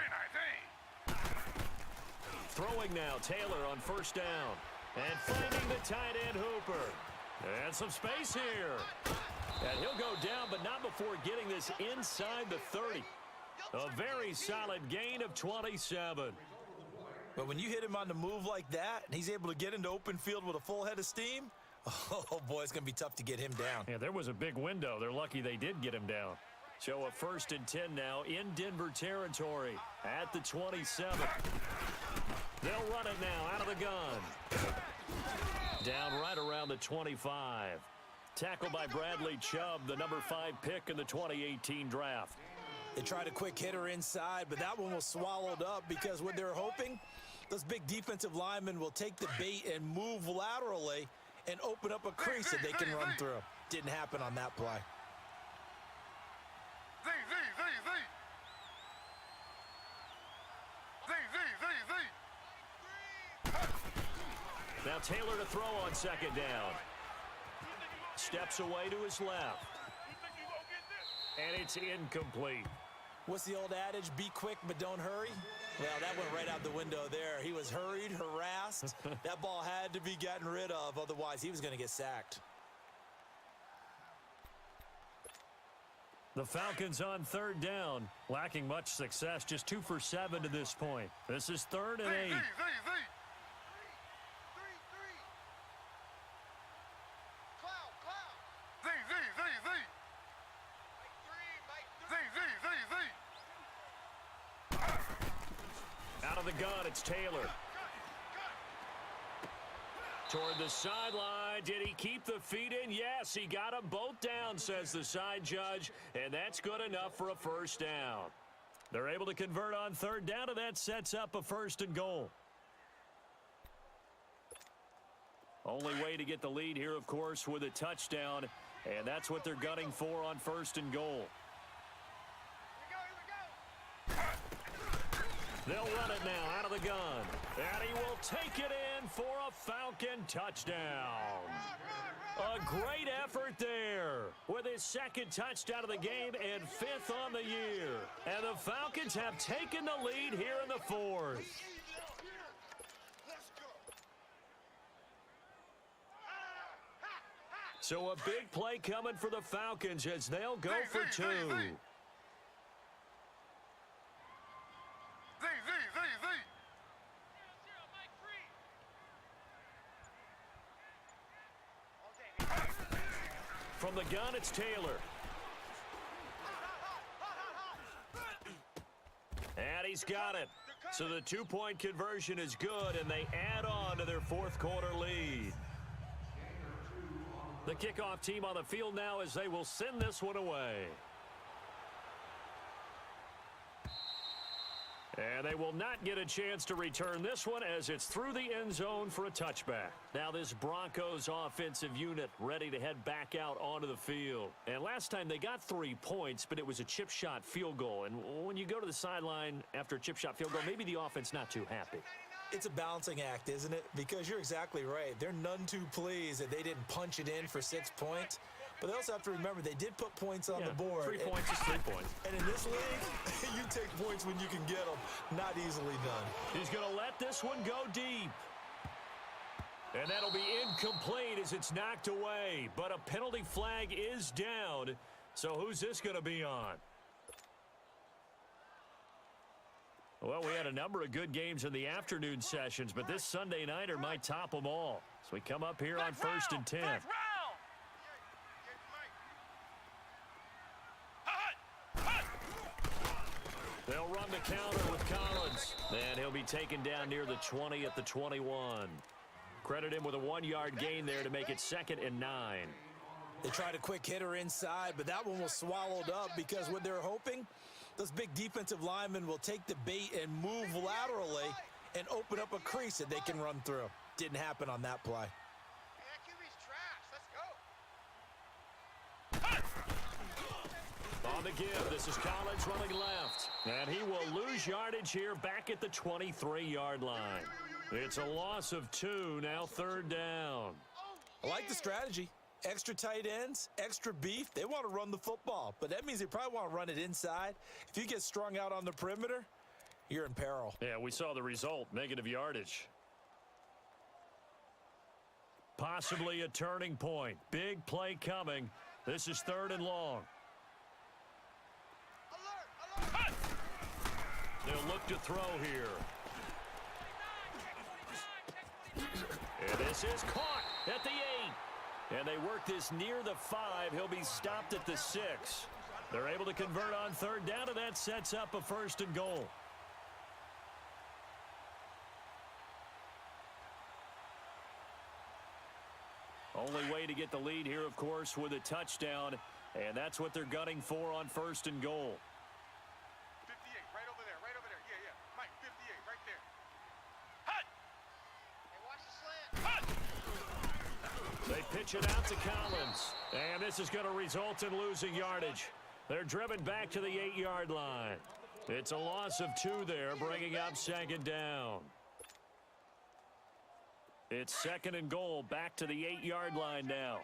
Throwing now, Taylor on 1st down. And finding the tight end Hooper. And some space here. And he'll go down, but not before getting this inside the 30. A very solid gain of 27. But when you hit him on the move like that, and he's able to get into open field with a full head of steam, oh, boy, it's going to be tough to get him down. Yeah, there was a big window. They're lucky they did get him down. So a 1st and 10 now in Denver territory at the 27. They'll run it now out of the gun. Down right around the 25. Tackled by Bradley Chubb, the number 5 pick in the 2018 draft. They tried a quick hitter inside, but that one was swallowed up because what they're hoping, those big defensive linemen will take the bait and move laterally and open up a crease that they can run through. Didn't happen on that play. Now Taylor to throw on 2nd down. Steps away to his left. And it's incomplete. What's the old adage? Be quick, but don't hurry? Well, that went right out the window there. He was hurried, harassed. That ball had to be gotten rid of. Otherwise, he was going to get sacked. The Falcons on 3rd down. Lacking much success. Just 2 for 7 to this point. This is 3rd and 8. Out of the gun, it's Taylor. Toward the sideline. Did he keep the feet in? Yes, he got them both down, says the side judge, and that's good enough for a 1st down. They're able to convert on 3rd down, and that sets up a 1st and goal. Only way to get the lead here, of course, with a touchdown, and that's what they're gunning for on 1st and goal. They'll run it now out of the gun. And he will take it in for a Falcon touchdown. A great effort there with his 2nd touchdown of the game and 5th on the year. And the Falcons have taken the lead here in the 4th. So a big play coming for the Falcons as they'll go for 2. From the gun, it's Taylor. And he's got it. So the 2-point conversion is good, and they add on to their 4th quarter lead. The kickoff team on the field now as they will send this one away. And they will not get a chance to return this one as it's through the end zone for a touchback. Now this Broncos offensive unit ready to head back out onto the field. And last time they got 3 points, but it was a chip shot field goal. And when you go to the sideline after a chip shot field goal, maybe the offense not too happy. It's a balancing act, isn't it? Because you're exactly right. They're none too pleased that they didn't punch it in for 6 points. But they also have to remember they did put points on the board. 3 points is 3 points. And in this league, you take points when you can get them. Not easily done. He's going to let this one go deep. And that'll be incomplete as it's knocked away. But a penalty flag is down. So who's this going to be on? Well, we had a number of good games in the afternoon sessions, but this Sunday nighter might top them all. So we come up here on 1st and 10. They'll run the counter with Collins, and he'll be taken down near the 20 at the 21. Credit him with a 1-yard gain there to make it 2nd and 9. They tried a quick hitter inside, but that one was swallowed up because what they're hoping, those big defensive linemen will take the bait and move laterally and open up a crease that they can run through. Didn't happen on that play. On the give, this is Collins running left. And he will lose yardage here back at the 23-yard line. It's a loss of 2, now 3rd down. I like the strategy. Extra tight ends, extra beef. They want to run the football, but that means they probably want to run it inside. If you get strung out on the perimeter, you're in peril. Yeah, we saw the result, negative yardage. Possibly a turning point. Big play coming. This is 3rd and long. They'll look to throw here. And this is caught at the 8. And they work this near the 5. He'll be stopped at the 6. They're able to convert on 3rd down, and that sets up a 1st and goal. Only way to get the lead here, of course, with a touchdown. And that's what they're gunning for on 1st and goal. 58, right over there, right over there. Yeah. Mike, 58, right there. Hut! Hey, watch the slant. Hut! They pitch it out to Collins. And this is going to result in losing yardage. They're driven back to the 8-yard line. It's a loss of 2 there, bringing up 2nd down. It's 2nd and goal, back to the 8-yard line now.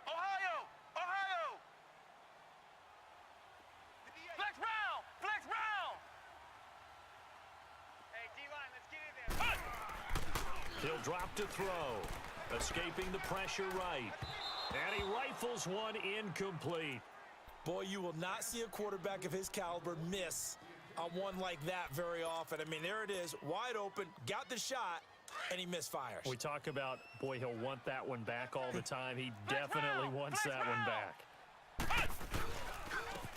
Ohio! Flex round! Hey, D-line, let's get in there. He'll drop to throw. Escaping the pressure right. And he rifles one incomplete. Boy, you will not see a quarterback of his caliber miss on one like that very often. I mean, there it is, wide open, got the shot, and he misfires. We talk about, boy, he'll want that one back all the time. He definitely wants that one back.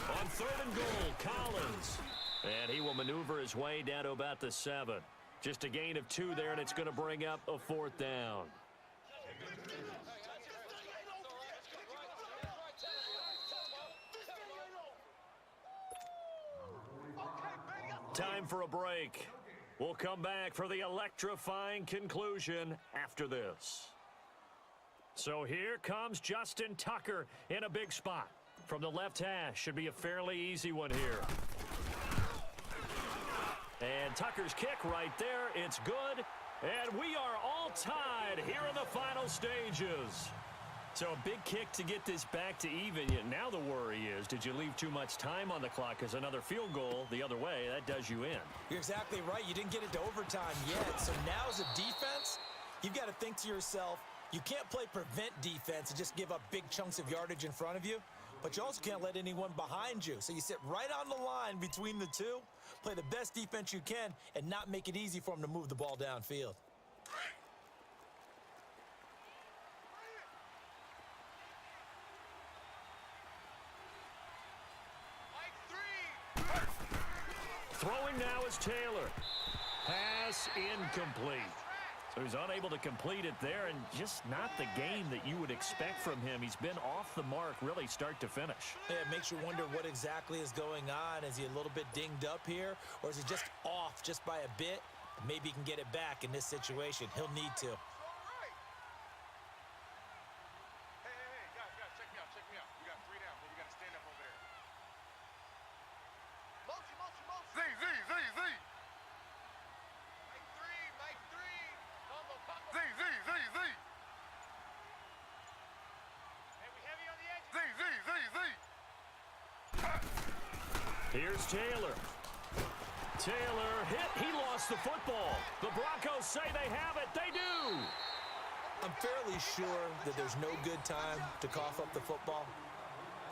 On 3rd and goal, Collins. And he will maneuver his way down to about the 7. Just a gain of 2 there, and it's going to bring up a 4th down. Time for a break. We'll come back for the electrifying conclusion after this. So here comes Justin Tucker in a big spot. From the left hash, should be a fairly easy one here. And Tucker's kick right there, it's good. And we are all tied here in the final stages. So a big kick to get this back to even. Yet now the worry is, did you leave too much time on the clock? Because another field goal the other way, that does you in. You're exactly right. You didn't get it to overtime yet. So now as a defense, you've got to think to yourself, you can't play prevent defense and just give up big chunks of yardage in front of you. But you also can't let anyone behind you. So you sit right on the line between the two, play the best defense you can, and not make it easy for them to move the ball downfield. Throwing now is Taylor. Pass incomplete. So he's unable to complete it there, and just not the game that you would expect from him. He's been off the mark really start to finish. Yeah, it makes you wonder what exactly is going on. Is he a little bit dinged up here, or is he just off just by a bit? Maybe he can get it back in this situation. He'll need to. Hey, guys, check me out. We got 3 down, but we got to stand up over there. Motion. Z. Mike 3. Combo. Z. Hey, we heavy on the edge. Z. Here's Taylor. Taylor hit. He lost the football. The Broncos say they have it. They do. I'm fairly sure that there's no good time to cough up the football.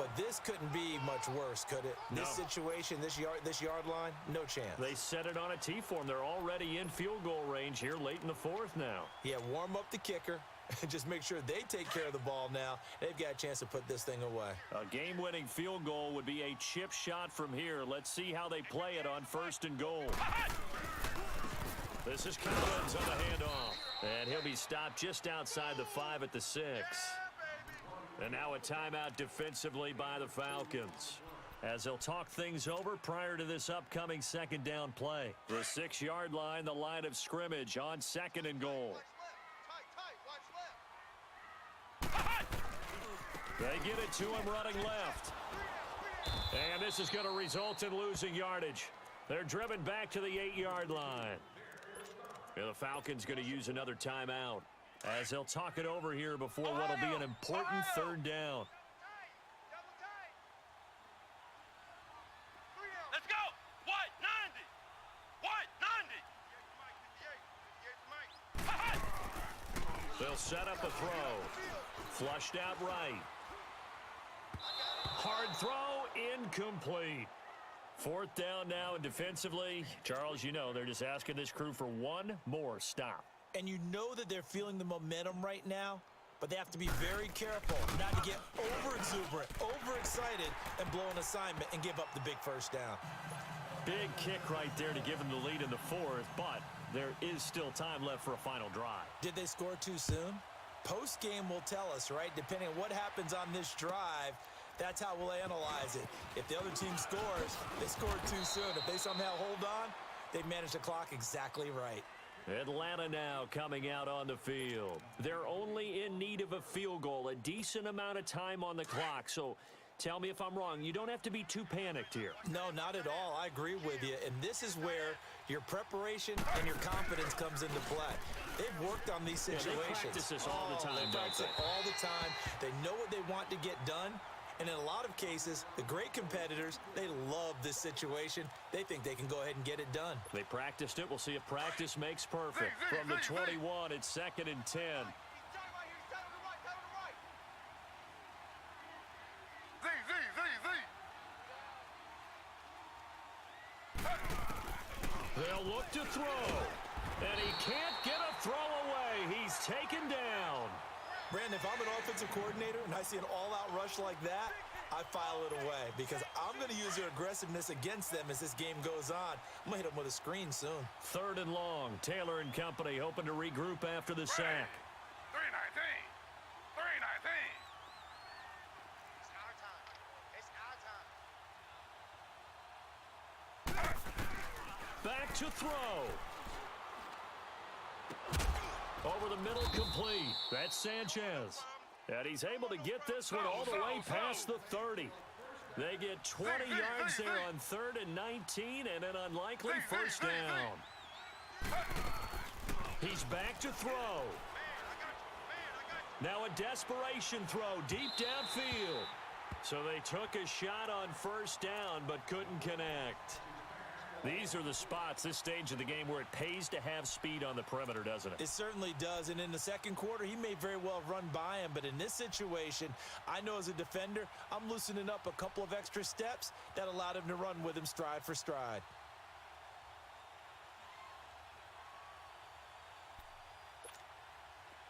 But this couldn't be much worse, could it? No. This situation, this yard line, no chance. They set it on a T-form. They're already in field goal range here late in the fourth now. Yeah, warm up the kicker. Just make sure they take care of the ball now. They've got a chance to put this thing away. A game-winning field goal would be a chip shot from here. Let's see how they play it on 1st and goal. This is Collins on the handoff. And he'll be stopped just outside the 5 at the 6. And now a timeout defensively by the Falcons, as they'll talk things over prior to this upcoming 2nd down play. The 6-yard line, the line of scrimmage on 2nd and goal. They get it to him running left. And this is going to result in losing yardage. They're driven back to the 8-yard line. And the Falcons going to use another timeout, as they'll talk it over here before what will be an important 3rd down. Let's go. What? 90. They'll set up a throw. Flushed out right. Hard throw, incomplete. 4th down now, and defensively, Charles, you know, they're just asking this crew for one more stop. And you know that they're feeling the momentum right now, but they have to be very careful not to get over-exuberant, overexcited, and blow an assignment and give up the big 1st down. Big kick right there to give them the lead in the 4th, but there is still time left for a final drive. Did they score too soon? Post-game will tell us, right? Depending on what happens on this drive, that's how we'll analyze it. If the other team scores, they scored too soon. If they somehow hold on, they managed the clock exactly right. Atlanta now coming out on the field. They're only in need of a field goal, a decent amount of time on the clock. So tell me if I'm wrong. You don't have to be too panicked here. No, not at all. I agree with you. And this is where your preparation and your confidence comes into play. They've worked on these situations. Yeah, they practice this all the time, They practice it all the time. They know what they want to get done. And in a lot of cases, the great competitors, they love this situation. They think they can go ahead and get it done. They practiced it. We'll see if practice makes perfect. From the 21, it's 2nd and 10. They'll look to throw. And he can't get a throw away. He's taken down. Brandon, if I'm an offensive coordinator and I see an all-out rush like that, I file it away because I'm going to use their aggressiveness against them as this game goes on. I'm going to hit them with a screen soon. 3rd and long. Taylor and company hoping to regroup after the sack. 319. It's our time. Back to throw. Over the middle, complete. That's Sanchez. And he's able to get this one all the way past the 30. They get 20 yards there on 3rd and 19 and an unlikely 1st down. He's back to throw. Now a desperation throw deep downfield. So they took a shot on 1st down but couldn't connect. These are the spots, this stage of the game, where it pays to have speed on the perimeter, doesn't it? It certainly does, and in the 2nd quarter, he may very well run by him, but in this situation, I know as a defender, I'm loosening up a couple of extra steps that allowed him to run with him stride for stride.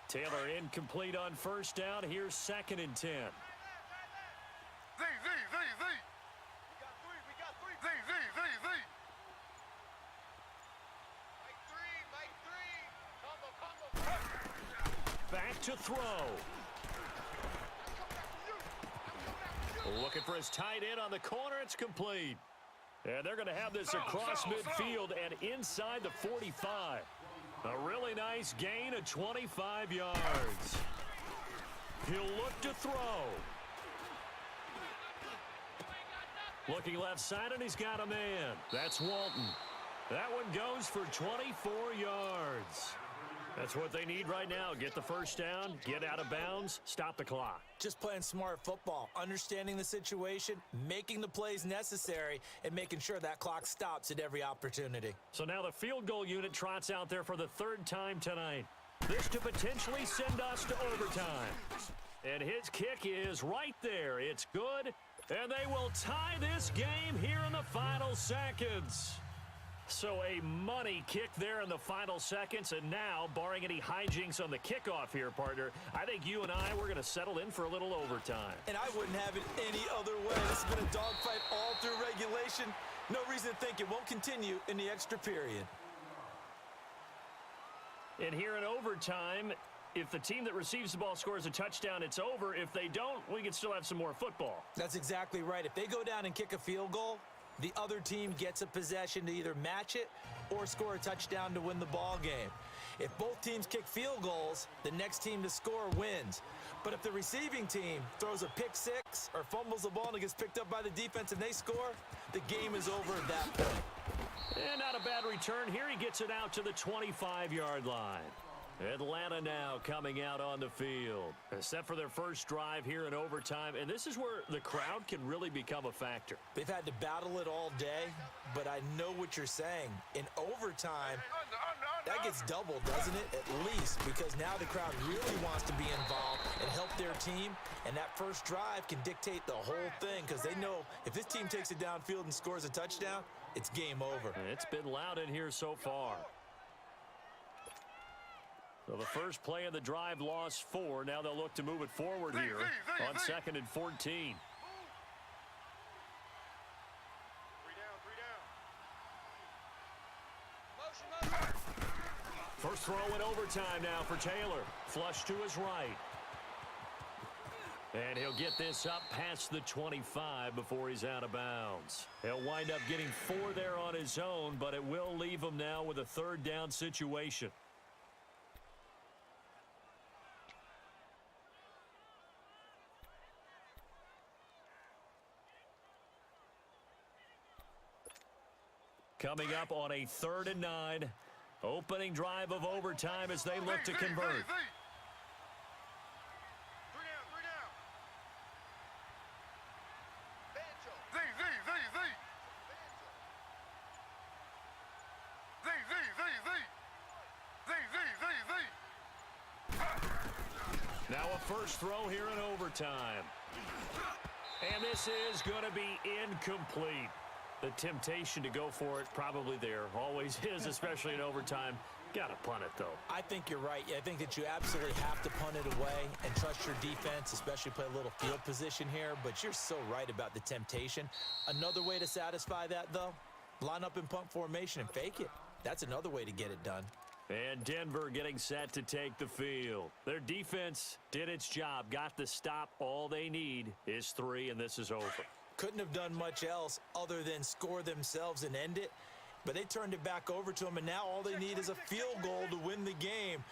Taylor incomplete on 1st down. Here's 2nd and 10. Back to throw. Looking for his tight end on the corner. It's complete. And they're going to have this across midfield and inside the 45. A really nice gain of 25 yards. He'll look to throw. Looking left side, and he's got a man. That's Walton. That one goes for 24 yards. That's what they need right now. Get the 1st down, get out of bounds, stop the clock. Just playing smart football, understanding the situation, making the plays necessary, and making sure that clock stops at every opportunity. So now the field goal unit trots out there for the 3rd time tonight. This to potentially send us to overtime. And his kick is right there. It's good, and they will tie this game here in the final seconds. So a money kick there in the final seconds, and now, barring any hijinks on the kickoff here, partner, I think you and I, we're going to settle in for a little overtime. And I wouldn't have it any other way. This has been a dogfight all through regulation. No reason to think it won't continue in the extra period. And here in overtime, if the team that receives the ball scores a touchdown, it's over. If they don't, we can still have some more football. That's exactly right. If they go down and kick a field goal, the other team gets a possession to either match it or score a touchdown to win the ball game. If both teams kick field goals, the next team to score wins. But if the receiving team throws a pick six or fumbles the ball and it gets picked up by the defense and they score, the game is over at that point. And not a bad return here. He gets it out to the 25-yard line. Atlanta now coming out on the field. Set for their first drive here in overtime, and this is where the crowd can really become a factor. They've had to battle it all day, but I know what you're saying. In overtime, that gets doubled, doesn't it? At least, because now the crowd really wants to be involved and help their team, and that first drive can dictate the whole thing because they know if this team takes it downfield and scores a touchdown, it's game over. And it's been loud in here so far. So the first play of the drive lost 4. Now they'll look to move it forward here on 2nd and 14. 3 down. First throw in overtime now for Taylor. Flush to his right. And he'll get this up past the 25 before he's out of bounds. He'll wind up getting 4 there on his own, but it will leave him now with a 3rd down situation. Coming up on a 3rd and 9. Opening drive of overtime as they look to convert. 3 down. Now a first throw here in overtime. And this is going to be incomplete. The temptation to go for it probably there. Always is, especially in overtime. Got to punt it, though. I think you're right. I think that you absolutely have to punt it away and trust your defense, especially play a little field position here. But you're so right about the temptation. Another way to satisfy that, though, line up in punt formation and fake it. That's another way to get it done. And Denver getting set to take the field. Their defense did its job, got the stop. All they need is 3, and this is over. Couldn't have done much else other than score themselves and end it. But they turned it back over to them, and now all they need is a field goal to win the game.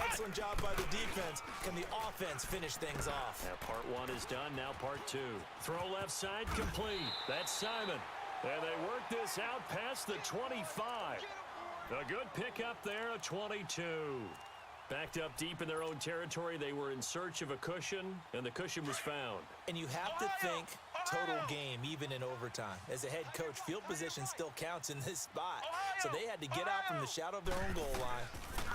Excellent job by the defense. Can the offense finish things off? Now part 1 is done, now part 2. Throw left side complete. That's Simon. And they work this out past the 25. A good pickup there, a 22. Backed up deep in their own territory, they were in search of a cushion, and the cushion was found. And you have to think total game, even in overtime. As a head coach, field position still counts in this spot. So they had to get out from the shadow of their own goal line,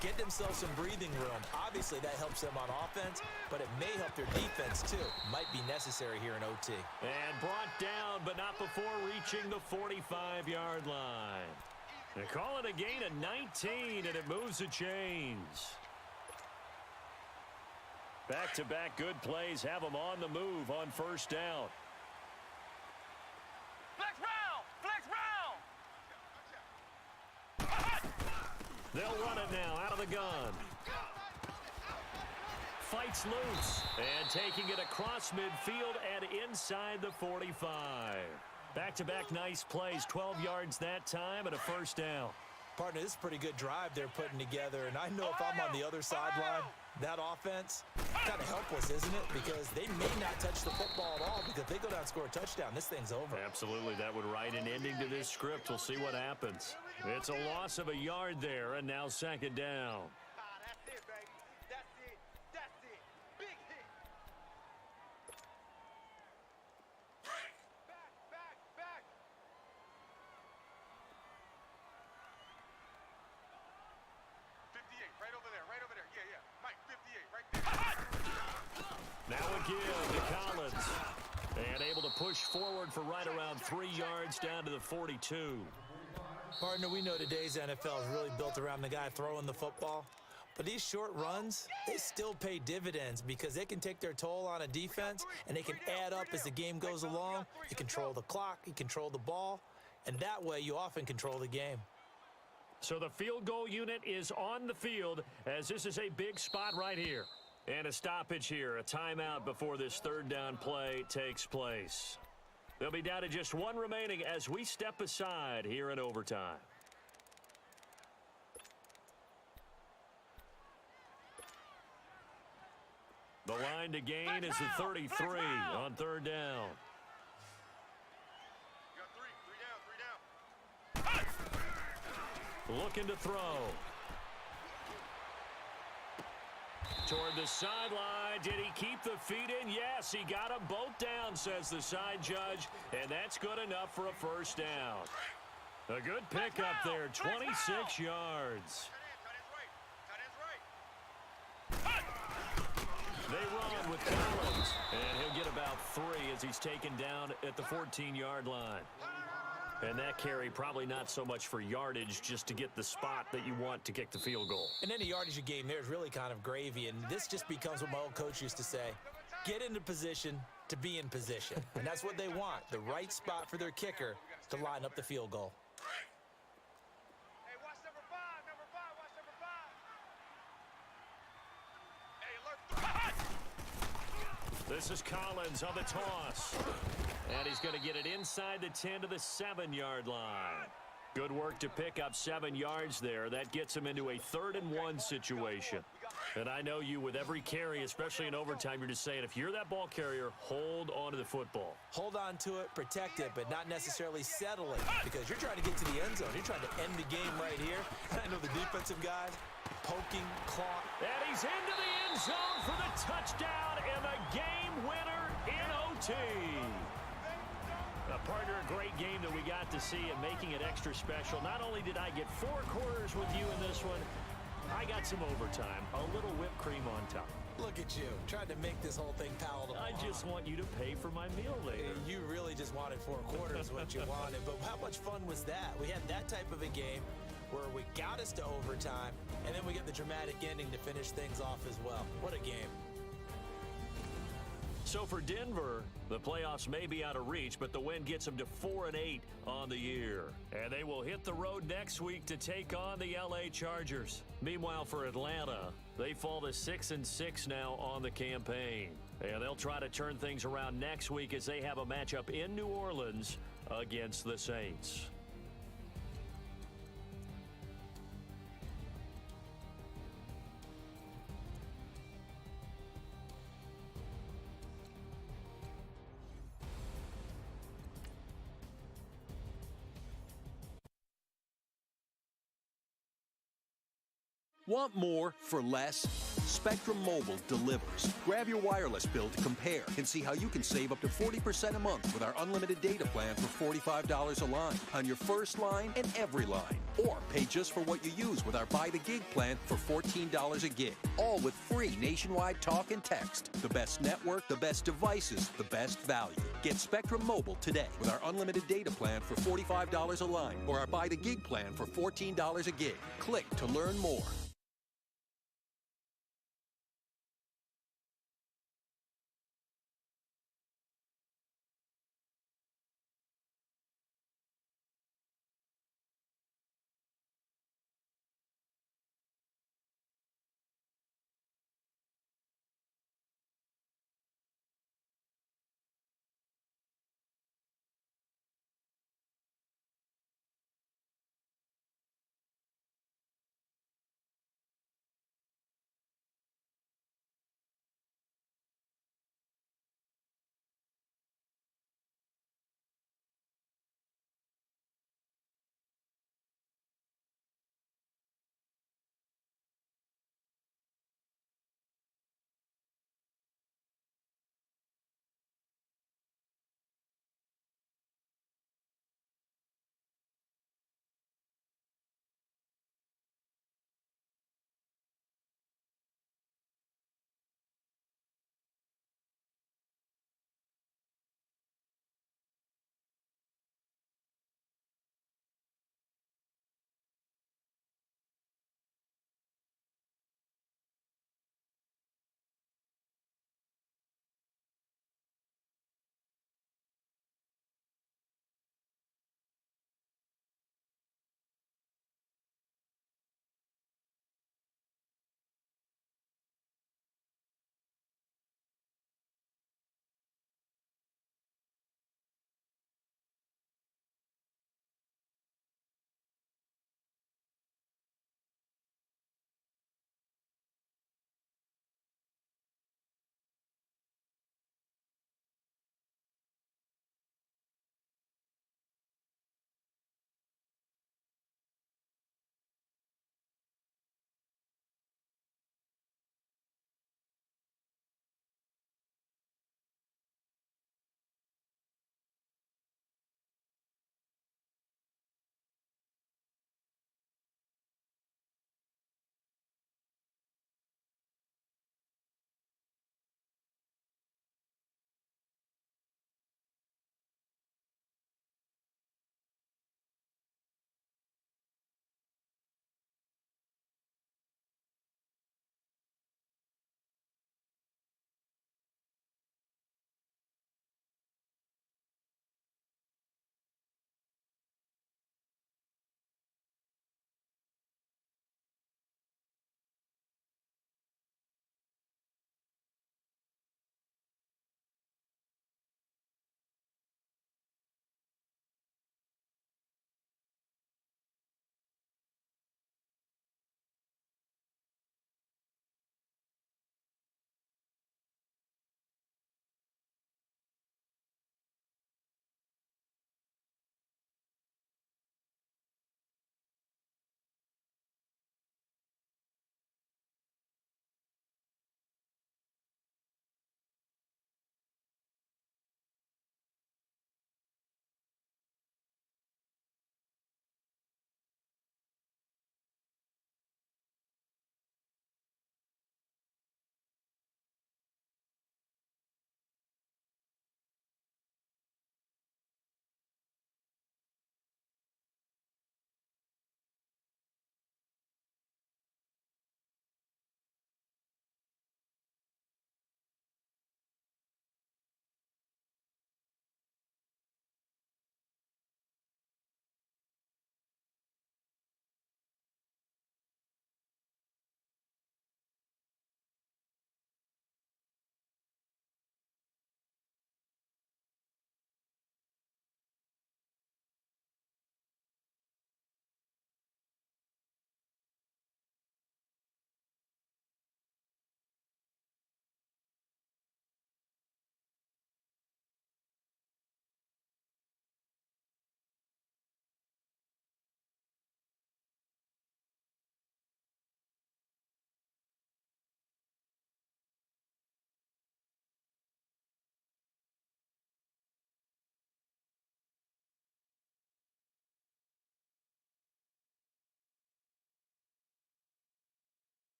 get themselves some breathing room. Obviously, that helps them on offense, but it may help their defense, too. Might be necessary here in OT. And brought down, but not before reaching the 45-yard line. They call it a gain of 19, and it moves the chains. Back-to-back good plays have them on the move on first down. Flex round! They'll run it now out of the gun. Fights loose. And taking it across midfield and inside the 45. Back-to-back nice plays. 12 yards that time and a first down. Partner, this is a pretty good drive they're putting together. And I know if I'm on the other sideline, that offense, kind of helpless, isn't it? Because they may not touch the football at all, because if they go down and score a touchdown, this thing's over. Absolutely, that would write an ending to this script. We'll see what happens. It's a loss of a yard there, and now 2nd down. That's it, baby. That's it. That's it. Big hit. Back. 58, right over there. Yeah. Mike, 58, right there. Now give to Collins. And able to push forward for right around 3 yards down to the 42. Partner, we know today's NFL is really built around the guy throwing the football. But these short runs, they still pay dividends because they can take their toll on a defense and they can add up as the game goes along. You control the clock, you control the ball, and that way you often control the game. So the field goal unit is on the field as this is a big spot right here. And a stoppage here, a timeout before this third down play takes place. They'll be down to just one remaining as we step aside here in overtime. The line to gain is the 33 on third down. You got three down. Looking to throw. Toward the sideline. Did he keep the feet in? Yes, he got them both down, says the side judge. And that's good enough for a first down. A good pickup there, 26 yards. They run with Collins, and he'll get about 3 as he's taken down at the 14-yard line. And that carry probably not so much for yardage, just to get the spot that you want to kick the field goal. And any yardage you gain there is really kind of gravy, and this just becomes what my old coach used to say, get into position to be in position. And that's what they want, the right spot for their kicker to line up the field goal. Hey, watch number 5, watch number 5. Hey, alert. This is Collins on the toss. And he's going to get it inside the 10 to the 7-yard line. Good work to pick up 7 yards there. That gets him into a 3rd-and-1 situation. And I know you, with every carry, especially in overtime, you're just saying, if you're that ball carrier, hold on to the football. Hold on to it, protect it, but not necessarily settle it, because you're trying to get to the end zone. You're trying to end the game right here. And I know the defensive guys poking, clawing. And he's into the end zone for the touchdown and the game winner in OT. Partner, a great game that we got to see and making it extra special. Not only did I get 4 quarters with you in this one, I got some overtime, a little whipped cream on top. Look at you, trying to make this whole thing palatable. I just want you to pay for my meal later. You really just wanted 4 quarters, what you wanted. But how much fun was that? We had that type of a game where we got us to overtime, and then we get the dramatic ending to finish things off as well. What a game. So for Denver, the playoffs may be out of reach, but the win gets them to 4-8 on the year. And they will hit the road next week to take on the LA Chargers. Meanwhile, for Atlanta, they fall to 6-6 now on the campaign. And they'll try to turn things around next week as they have a matchup in New Orleans against the Saints. Want more for less? Spectrum Mobile delivers. Grab your wireless bill to compare and see how you can save up to 40% a month with our unlimited data plan for $45 a line on your first line and every line. Or pay just for what you use with our Buy the Gig plan for $14 a gig. All with free nationwide talk and text. The best network, the best devices, the best value. Get Spectrum Mobile today with our unlimited data plan for $45 a line or our Buy the Gig plan for $14 a gig. Click to learn more.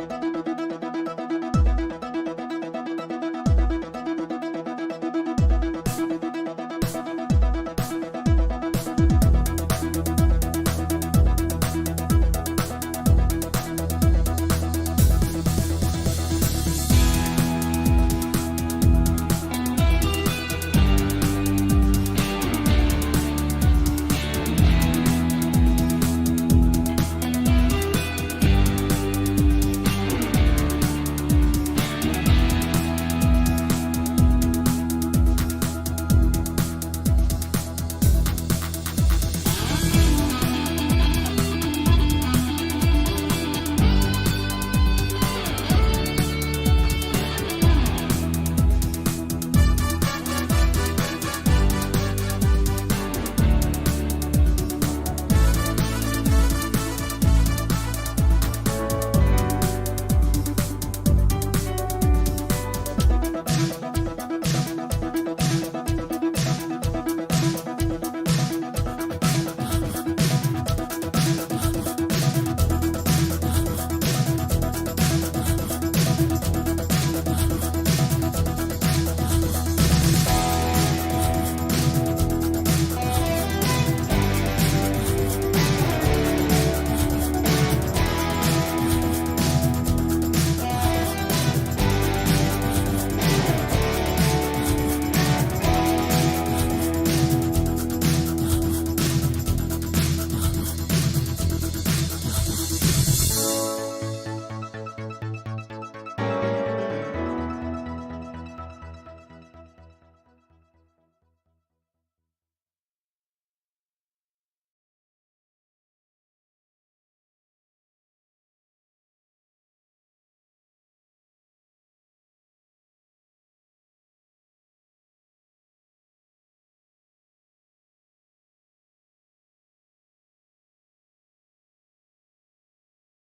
Collins.